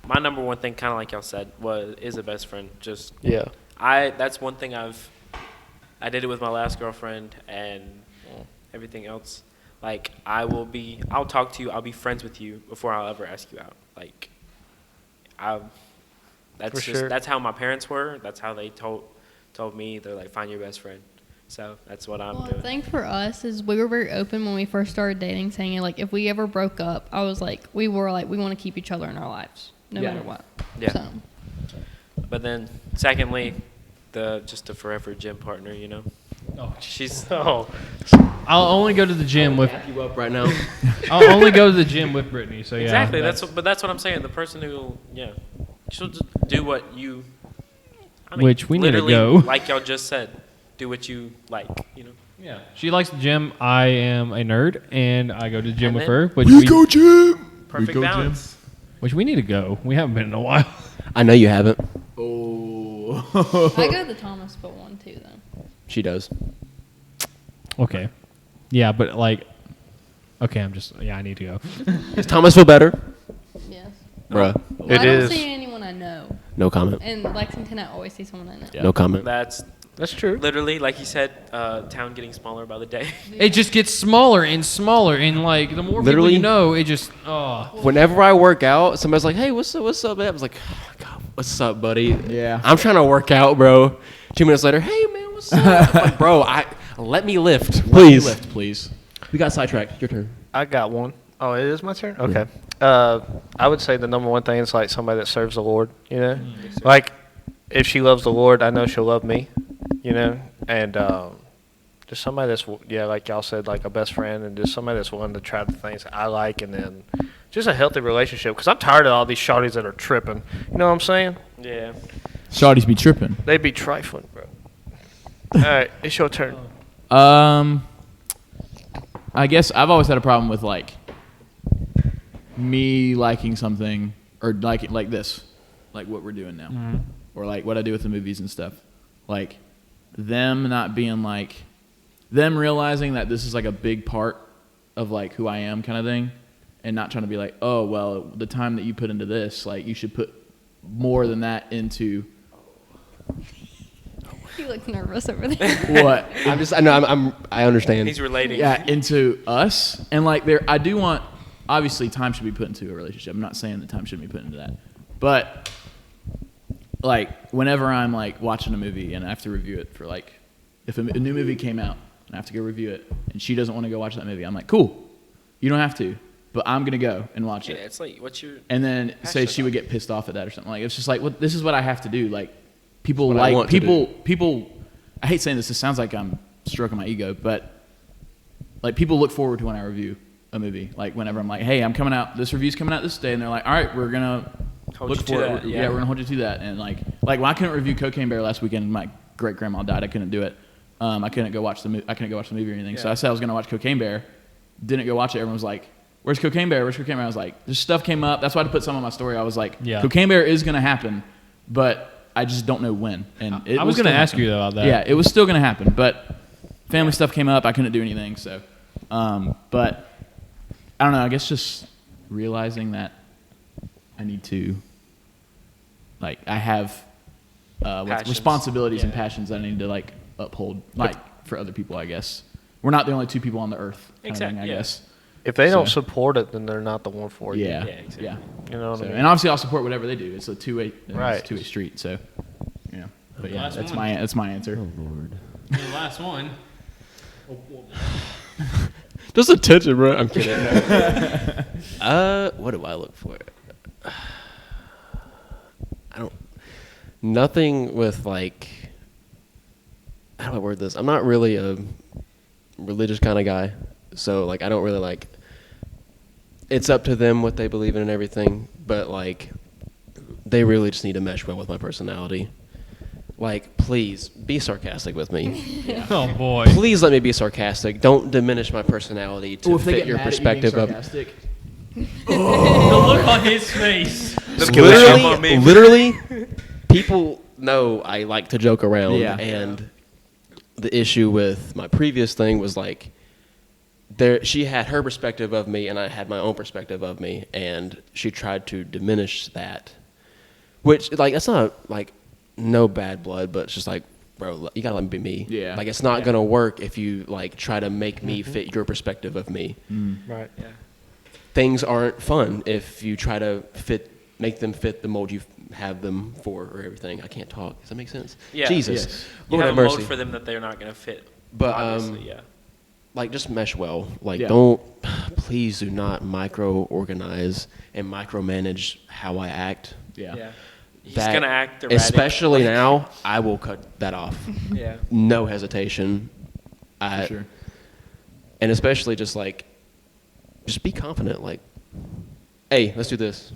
Speaker 2: my number 1 thing, kind of like y'all said, is a best friend. Just
Speaker 5: Yeah.
Speaker 2: that's one thing I did it with my last girlfriend and everything else. Like I'll talk to you, I'll be friends with you before I'll ever ask you out. Like that's how my parents were. That's how they told me. They're like, find your best friend. So that's what I'm
Speaker 6: Well,
Speaker 2: doing.
Speaker 6: the thing for us is we were very open when we first started dating, saying like if we ever broke up, I was like, we want to keep each other in our lives, no matter what.
Speaker 2: Yeah.
Speaker 6: So.
Speaker 2: But then, secondly, just a forever gym partner. You know,
Speaker 1: Oh,
Speaker 2: she's
Speaker 5: Oh.
Speaker 1: I'll only go to the gym with.
Speaker 7: You up right now?
Speaker 1: I'll only go to the gym with Brittany. So yeah.
Speaker 2: exactly. That's what I'm saying. The person who she'll just do what you.
Speaker 1: Which we need to
Speaker 2: literally,
Speaker 1: go.
Speaker 2: Like y'all just said, do what you like. You know.
Speaker 1: Yeah. She likes the gym. I am a nerd, and I go to the gym
Speaker 2: And
Speaker 1: with
Speaker 2: then-
Speaker 1: her. Which
Speaker 7: gym.
Speaker 2: Perfect balance.
Speaker 1: Which we need to go. We haven't been in a while.
Speaker 7: I know you haven't.
Speaker 3: Oh.
Speaker 6: I go to the Thomas Bill one too, though.
Speaker 7: She does.
Speaker 1: Okay. Yeah, but like, okay, I need to go.
Speaker 7: Does Thomas feel better?
Speaker 6: Yes.
Speaker 7: Bruh.
Speaker 6: Well,
Speaker 5: It
Speaker 6: I don't
Speaker 5: is.
Speaker 6: see anyone I know.
Speaker 7: No comment.
Speaker 6: In Lexington, I always see someone I know.
Speaker 3: Yeah.
Speaker 7: No comment.
Speaker 2: That's
Speaker 5: true.
Speaker 2: literally, like you said, town getting smaller by the day.
Speaker 1: It just gets smaller and smaller, and like the more people
Speaker 7: Literally-
Speaker 1: you know, it just
Speaker 7: Whenever I work out, somebody's like, "Hey, what's up, man?" I was like, "Oh my God, what's up, buddy?"
Speaker 3: Yeah.
Speaker 7: I'm trying to work out, bro. 2 minutes later, "Hey, man, what's up?" I'm like, bro, let me lift, please.
Speaker 3: Lift, please. We got sidetracked. Your turn.
Speaker 5: I got one. Oh, it is my turn? Okay. I would say the number 1 thing is like somebody that serves the Lord, you know? Like, if she loves the Lord, I know she'll love me, you know? And just somebody that's, like y'all said, like a best friend, and just somebody that's willing to try the things I like, and then just a healthy relationship. Because I'm tired of all these shawties that are tripping. You know what I'm saying?
Speaker 2: Yeah.
Speaker 3: Shawty's be tripping.
Speaker 5: They be trifling, bro. All right, it's your turn.
Speaker 3: I guess I've always had a problem with like me liking something or like this, like what we're doing now, or like what I do with the movies and stuff. Like them not being like them realizing that this is like a big part of like who I am, kind of thing, and not trying to be like, oh well, the time that you put into this, like you should put more than that into.
Speaker 6: You look nervous over there.
Speaker 3: What?
Speaker 7: I understand.
Speaker 2: He's relating.
Speaker 3: Yeah, into us. And like I do want, obviously time should be put into a relationship. I'm not saying that time shouldn't be put into that. But like whenever I'm like watching a movie and I have to review it for like, if a new movie came out and I have to go review it and she doesn't want to go watch that movie, I'm like, cool, you don't have to, but I'm going to go and watch
Speaker 2: Yeah,
Speaker 3: it.
Speaker 2: it's like, what's your...
Speaker 3: And then say
Speaker 2: passionate
Speaker 3: she would
Speaker 2: about?
Speaker 3: get pissed off at that or something. Like, it's just like, well, this is what I have to do. Like, people
Speaker 7: What I
Speaker 3: like,
Speaker 7: want to do.
Speaker 3: people, I hate saying this, it sounds like I'm stroking my ego, but like people look forward to when I review a movie. Like whenever I'm like, hey, I'm coming out, this review's coming out this day, and they're like, all right, we're going to
Speaker 2: Hold
Speaker 3: look
Speaker 2: you to
Speaker 3: for
Speaker 2: that,
Speaker 3: it.
Speaker 2: yeah.
Speaker 3: Yeah, we're going to hold you to that. And like when I couldn't review Cocaine Bear last weekend, my great grandma died. I couldn't do it. I couldn't go watch the movie or anything. So I said I was going to watch Cocaine Bear. Didn't go watch it. Everyone was like, where's Cocaine Bear? Where's Cocaine Bear? I was like, this stuff came up. That's why I put some on my story. I was like,
Speaker 1: Yeah.
Speaker 3: Cocaine Bear is going to happen, but I just don't know when. And it
Speaker 1: I was
Speaker 3: will
Speaker 1: going to
Speaker 3: still
Speaker 1: ask
Speaker 3: happen.
Speaker 1: you about that.
Speaker 3: Yeah, it was still going to happen, but family stuff came up. I couldn't do anything. So, but I don't know. I guess just realizing that I need to, like, I have
Speaker 2: Passions.
Speaker 3: responsibilities and
Speaker 2: Yeah.
Speaker 3: passions that I need to like uphold, like for other people. I guess we're not the only 2 people on the earth. Kind of
Speaker 2: Exactly,
Speaker 3: thing, I
Speaker 2: yeah.
Speaker 3: guess.
Speaker 5: If they don't
Speaker 3: So-
Speaker 5: support it, then they're not the one for you.
Speaker 3: Yeah.
Speaker 2: Yeah, exactly.
Speaker 3: Yeah.
Speaker 5: You know what
Speaker 3: So,
Speaker 5: I mean?
Speaker 3: and obviously, I'll support whatever they do. It's a two-way,
Speaker 5: Right.
Speaker 3: It's a two-way street. So, yeah. But yeah,
Speaker 1: Last
Speaker 3: that's
Speaker 1: one.
Speaker 3: my answer.
Speaker 1: The last one.
Speaker 7: Just attention, bro. I'm kidding. What do I look for? I don't. Nothing with like. How do I word this? I'm not really a religious kind of guy, so like I don't really like. It's up to them what they believe in and everything, but like, they really just need to mesh well with my personality. like, please be sarcastic with me.
Speaker 1: Oh boy.
Speaker 7: Please let me be sarcastic. Don't diminish my personality to fit your perspective of.
Speaker 1: The look on his face.
Speaker 7: Literally, people know I like to joke around,
Speaker 3: Yeah.
Speaker 7: and the issue with my previous thing was like, she had her perspective of me, and I had my own perspective of me, and she tried to diminish that, which like that's not like no bad blood, but it's just like, bro, you gotta let me be me.
Speaker 3: Yeah.
Speaker 7: Like it's not gonna work if you like try to make me fit your perspective of me.
Speaker 5: Right.
Speaker 2: Yeah.
Speaker 7: Things aren't fun if you try to make them fit the mold you have them for or everything. I can't talk. Does that make sense?
Speaker 2: Yeah.
Speaker 7: Jesus.
Speaker 3: Yes.
Speaker 2: You
Speaker 7: Lord
Speaker 2: have
Speaker 7: have
Speaker 2: a mold
Speaker 7: mercy.
Speaker 2: for them that they're not going to fit.
Speaker 7: But,
Speaker 2: obviously, yeah.
Speaker 7: Like, just mesh well. Like,
Speaker 3: Yeah.
Speaker 7: please do not micro-organize and micromanage how I act.
Speaker 3: Yeah.
Speaker 2: He's going to act erratic.
Speaker 7: Especially now, I will cut that off.
Speaker 2: Yeah.
Speaker 7: No hesitation.
Speaker 3: For sure.
Speaker 7: And especially just like, just be confident. Like, hey, let's do this.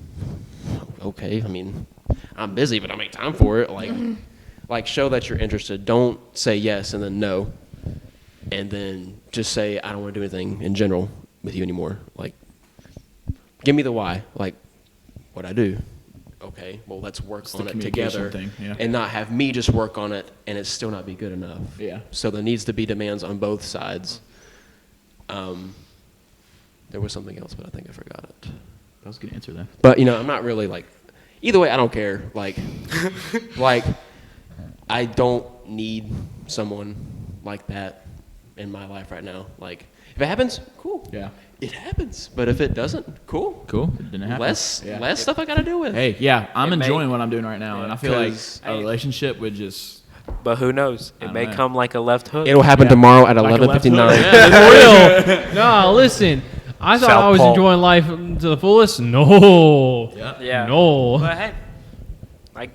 Speaker 7: Okay, I mean, I'm busy, but I make time for it. Like show that you're interested. Don't say yes and then no, and then just say I don't want to do anything in general with you anymore. Like, give me the why. Like, what I do. Okay, well, let's work
Speaker 3: It's the
Speaker 7: on it
Speaker 3: communication
Speaker 7: together,
Speaker 3: thing, yeah.
Speaker 7: and not have me just work on it and it still not be good enough.
Speaker 3: Yeah.
Speaker 7: So there needs to be demands on both sides. There was something else, but I think I forgot it.
Speaker 3: That was a good answer, though.
Speaker 7: But I'm not really like. Either way, I don't care. Like, I don't need someone like that in my life right now. Like, if it happens, cool.
Speaker 3: Yeah.
Speaker 7: It happens. But if it doesn't, cool.
Speaker 3: Cool. It didn't happen.
Speaker 7: Less
Speaker 3: Yeah.
Speaker 7: stuff I got to deal with.
Speaker 3: Hey, yeah, I'm
Speaker 2: It may-
Speaker 3: enjoying what I'm doing right now, and I feel like
Speaker 7: 'Cause-
Speaker 3: a relationship would just.
Speaker 2: But who knows?
Speaker 3: I
Speaker 2: It
Speaker 3: don't
Speaker 2: may
Speaker 3: know.
Speaker 2: come like a left hook.
Speaker 7: It'll happen tomorrow at
Speaker 3: Like a left hook.
Speaker 7: 11:59.
Speaker 3: Yeah.
Speaker 1: For real. No, listen. I thought I was
Speaker 5: Southpaw.
Speaker 1: enjoying life to the fullest. No.
Speaker 2: Yeah.
Speaker 1: No.
Speaker 2: But hey,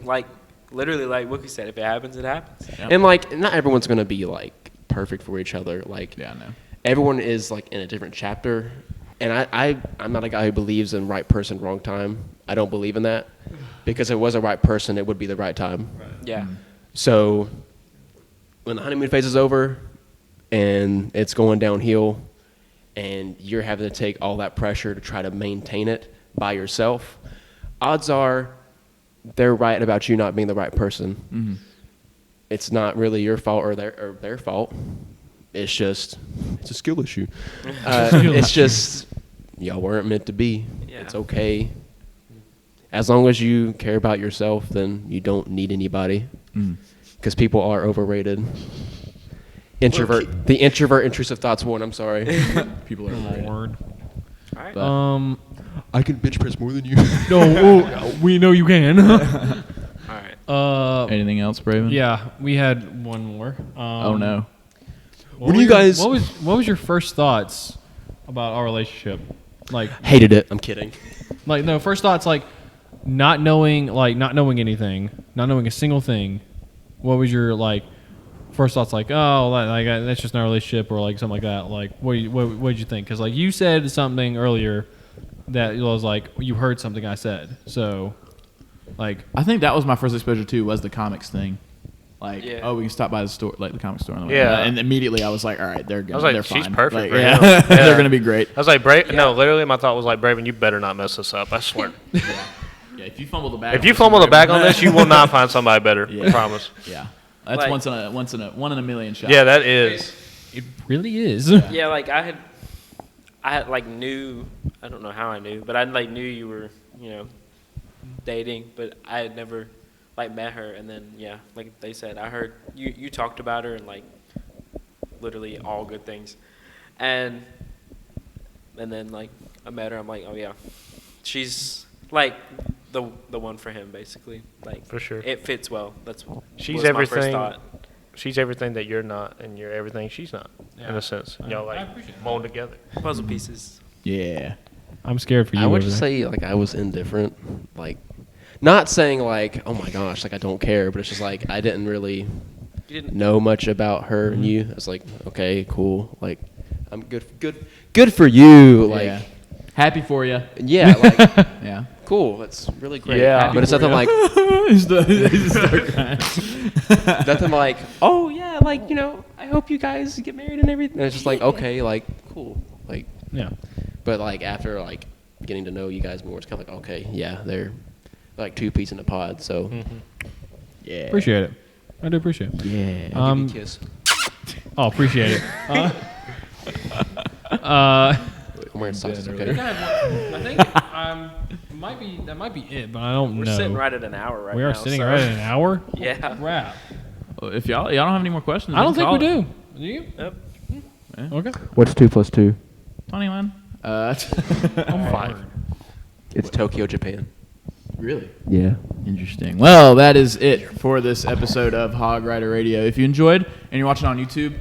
Speaker 2: like literally, like Wilkey said, if it happens, it happens.
Speaker 7: And like, not everyone's gonna be like perfect for each other. Like,
Speaker 3: Yeah, I know.
Speaker 7: everyone is like in a different chapter, and I'm not a guy who believes in right person, wrong time. I don't believe in that, because if it was a right person, it would be the right time.
Speaker 2: Yeah.
Speaker 7: So when the honeymoon phase is over and it's going downhill and you're having to take all that pressure to try to maintain it by yourself, odds are they're right about you not being the right person. It's not really your fault or their fault. It's a skill issue. It's just y'all weren't meant to be.
Speaker 2: Yeah.
Speaker 7: It's okay. As long as you care about yourself, then you don't need anybody. Because people are overrated. The introvert intrusive thoughts one. I'm sorry.
Speaker 3: People are overrated.
Speaker 1: Lord.
Speaker 2: All right.
Speaker 3: But-
Speaker 7: I can bitch press more than you.
Speaker 1: No, we know you can.
Speaker 2: All right.
Speaker 3: Anything else, Braven?
Speaker 1: Yeah, we had one more.
Speaker 3: Oh no.
Speaker 7: What do you guys-
Speaker 1: What was your first thoughts about our relationship? Like,
Speaker 7: Hated it. I'm kidding.
Speaker 1: no, first thoughts like not knowing anything, not knowing a single thing. What was your like first thoughts? Like, oh, like that's just not a relationship, or like something like that. Like, what did you think? Because like you said something earlier that was like you heard something I said. So, like,
Speaker 3: I think that was my first exposure too. Was the comics thing. Like,
Speaker 2: Yeah.
Speaker 3: oh, we can stop by the store, like the comic store. On the way.
Speaker 5: Yeah.
Speaker 3: And immediately I was like, all right, they're good.
Speaker 5: I was like,
Speaker 3: they're
Speaker 5: she's
Speaker 3: fine.
Speaker 5: perfect
Speaker 3: Like,
Speaker 5: for
Speaker 3: yeah.
Speaker 5: him. Yeah.
Speaker 3: They're gonna be great.
Speaker 5: I was like, no, literally, my thought was like, Braven, you better not mess this up. I swear.
Speaker 3: Yeah, if you fumble the bag.
Speaker 5: If you fumble the bag on this, you will not find somebody better. I promise.
Speaker 3: Yeah, that's
Speaker 2: Like-
Speaker 3: one in a million shot.
Speaker 5: Yeah, that is.
Speaker 1: it really is.
Speaker 2: Yeah, like I had like knew, I don't know how I knew, but I like knew you were, dating, but I had never like met her. And then yeah, like they said, I heard you talked about her and like literally all good things, and then like I met her. I'm like, oh yeah, she's like the one for him basically. Like
Speaker 5: For sure.
Speaker 2: it fits well.
Speaker 5: She's
Speaker 2: was my first
Speaker 5: everything.
Speaker 2: thought.
Speaker 5: She's everything that you're not, and you're everything she's not. In a sense, y'all like mold together.
Speaker 2: Puzzle pieces.
Speaker 3: Yeah.
Speaker 1: I'm scared for you.
Speaker 7: I would
Speaker 1: over
Speaker 7: just
Speaker 1: there.
Speaker 7: say like I was indifferent. Like, not saying like, oh my gosh, like I don't care, but it's just like I didn't really
Speaker 2: You didn't.
Speaker 7: know much about her and you. I was like, okay, cool. Like, I'm good for you. Like,
Speaker 3: Yeah. Happy for you.
Speaker 7: yeah, like,
Speaker 3: Yeah.
Speaker 7: cool. That's really great.
Speaker 5: Yeah.
Speaker 7: But it's nothing like
Speaker 3: He's start crying.
Speaker 7: nothing like, oh yeah, like I hope you guys get married and everything. And it's just like, okay, like cool, like
Speaker 1: Yeah.
Speaker 7: But like after like getting to know you guys more, it's kind of like, okay, yeah, they're like two peas in a pod. So
Speaker 3: Yeah.
Speaker 1: Appreciate it. I do appreciate it.
Speaker 3: Yeah.
Speaker 7: I'll give you a kiss.
Speaker 1: Oh, appreciate it.
Speaker 7: I'm wearing socks.
Speaker 1: I
Speaker 7: Okay.
Speaker 1: think that might be it, but I don't
Speaker 2: We're
Speaker 1: know.
Speaker 2: sitting right at an hour right now.
Speaker 1: We are sitting
Speaker 2: so-
Speaker 1: right at an hour.
Speaker 2: Yeah.
Speaker 1: Crap.
Speaker 3: Well, if y'all don't have any more questions,
Speaker 1: I don't think we
Speaker 3: call it.
Speaker 1: do. Do you?
Speaker 2: Yep.
Speaker 1: Okay.
Speaker 4: What's 2 + 2?
Speaker 3: 21.
Speaker 1: Fine.
Speaker 7: It's Tokyo, Japan.
Speaker 3: Really?
Speaker 4: Yeah.
Speaker 3: Interesting. Well, that is it for this episode of Hog Rider Radio. If you enjoyed and you're watching on YouTube,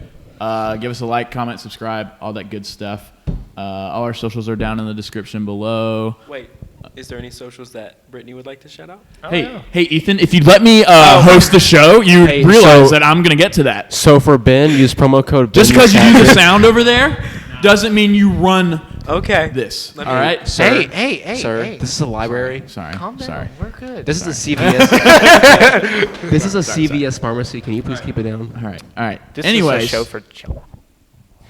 Speaker 3: give us a like, comment, subscribe, all that good stuff. All our socials are down in the description below.
Speaker 2: Wait, is there any socials that Brittany would like to shout out?
Speaker 3: Hey, Ethan, if you'd let me host the show, you
Speaker 7: Hey,
Speaker 3: realize
Speaker 7: so-
Speaker 3: that I'm going to get to that.
Speaker 7: So for Ben, use promo code.
Speaker 3: Just because you do the sound over there doesn't mean you run
Speaker 2: Okay.
Speaker 3: this.
Speaker 2: Let
Speaker 3: All
Speaker 2: me-
Speaker 3: right?
Speaker 7: Sir,
Speaker 4: Hey,
Speaker 7: sir,
Speaker 4: hey.
Speaker 7: this is a library.
Speaker 3: Sorry.
Speaker 4: Calm down.
Speaker 3: Sorry.
Speaker 4: We're good.
Speaker 7: This is a CVS. This is a CVS pharmacy. Can you please keep it down?
Speaker 3: All right. All right.
Speaker 5: This
Speaker 3: Anyways,
Speaker 5: is a show for children.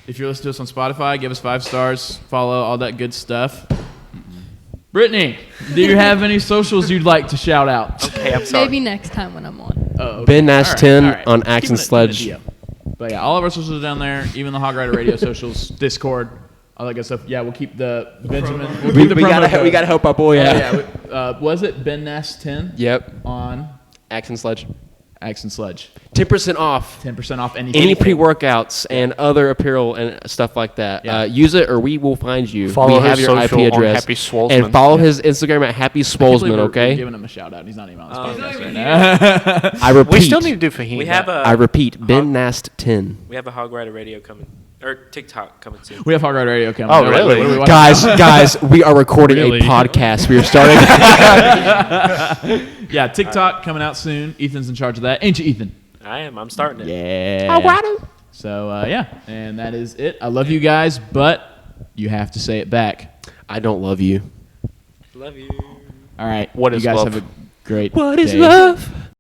Speaker 3: if you're listening to us on Spotify, give us 5 stars, follow, all that good stuff. Brittany, do you have any socials you'd like to shout out?
Speaker 5: Okay, I'm sorry.
Speaker 6: Maybe next time when I'm on.
Speaker 3: Oh, okay.
Speaker 7: Ben Nash
Speaker 3: All right,
Speaker 7: 10
Speaker 3: all right.
Speaker 7: on
Speaker 3: Keep
Speaker 7: Axe
Speaker 3: it
Speaker 7: and
Speaker 3: a
Speaker 7: Sledge.
Speaker 3: DM. But yeah, all of our socials are down there, even the Hog Rider Radio socials, Discord, all that good stuff. Yeah, we'll keep the Benjamin. We'll keep the
Speaker 7: We
Speaker 3: promo
Speaker 7: gotta
Speaker 3: code.
Speaker 7: help our boy
Speaker 3: Oh,
Speaker 7: out.
Speaker 3: yeah. Was it Ben Nash 10
Speaker 7: Yep.
Speaker 3: on
Speaker 7: Axe and Sledge.
Speaker 3: Axe and Sledge?
Speaker 7: 10% off
Speaker 3: 10% off anything.
Speaker 7: any pre-workouts and other apparel and stuff like that.
Speaker 3: Yeah.
Speaker 7: Use it or we will find you.
Speaker 5: Follow
Speaker 7: we have
Speaker 5: his
Speaker 7: your
Speaker 5: social
Speaker 7: IP
Speaker 5: on
Speaker 7: address.
Speaker 5: Happy Swolesman.
Speaker 7: And follow his Instagram at Happy
Speaker 3: I can't believe
Speaker 7: Swolesman,
Speaker 3: we're
Speaker 7: okay?
Speaker 3: giving him a shout out. He's not even on this
Speaker 2: Oh,
Speaker 3: podcast right
Speaker 2: not
Speaker 3: now.
Speaker 7: I repeat.
Speaker 5: We still need to do Fahim.
Speaker 2: We have
Speaker 7: I
Speaker 2: a
Speaker 7: repeat. Ben Nast 10.
Speaker 2: we have a Hog Rider Radio coming or TikTok coming soon.
Speaker 3: We have Hog Rider Radio coming.
Speaker 5: Oh,
Speaker 3: They're like,
Speaker 5: really?
Speaker 3: what are we watching?
Speaker 7: Guys, we are recording
Speaker 1: Really?
Speaker 7: a podcast. We are starting.
Speaker 3: Yeah, TikTok coming out soon. Ethan's in charge of that. Ain't you, Ethan?
Speaker 2: I am. I'm starting it.
Speaker 3: Yeah. So, yeah, and that is it. I love you guys, but you have to say it back.
Speaker 7: I don't love you.
Speaker 2: Love you.
Speaker 3: All right.
Speaker 5: What
Speaker 3: you
Speaker 5: is
Speaker 3: guys
Speaker 5: love?
Speaker 3: have a great
Speaker 7: What is
Speaker 3: day.
Speaker 7: love?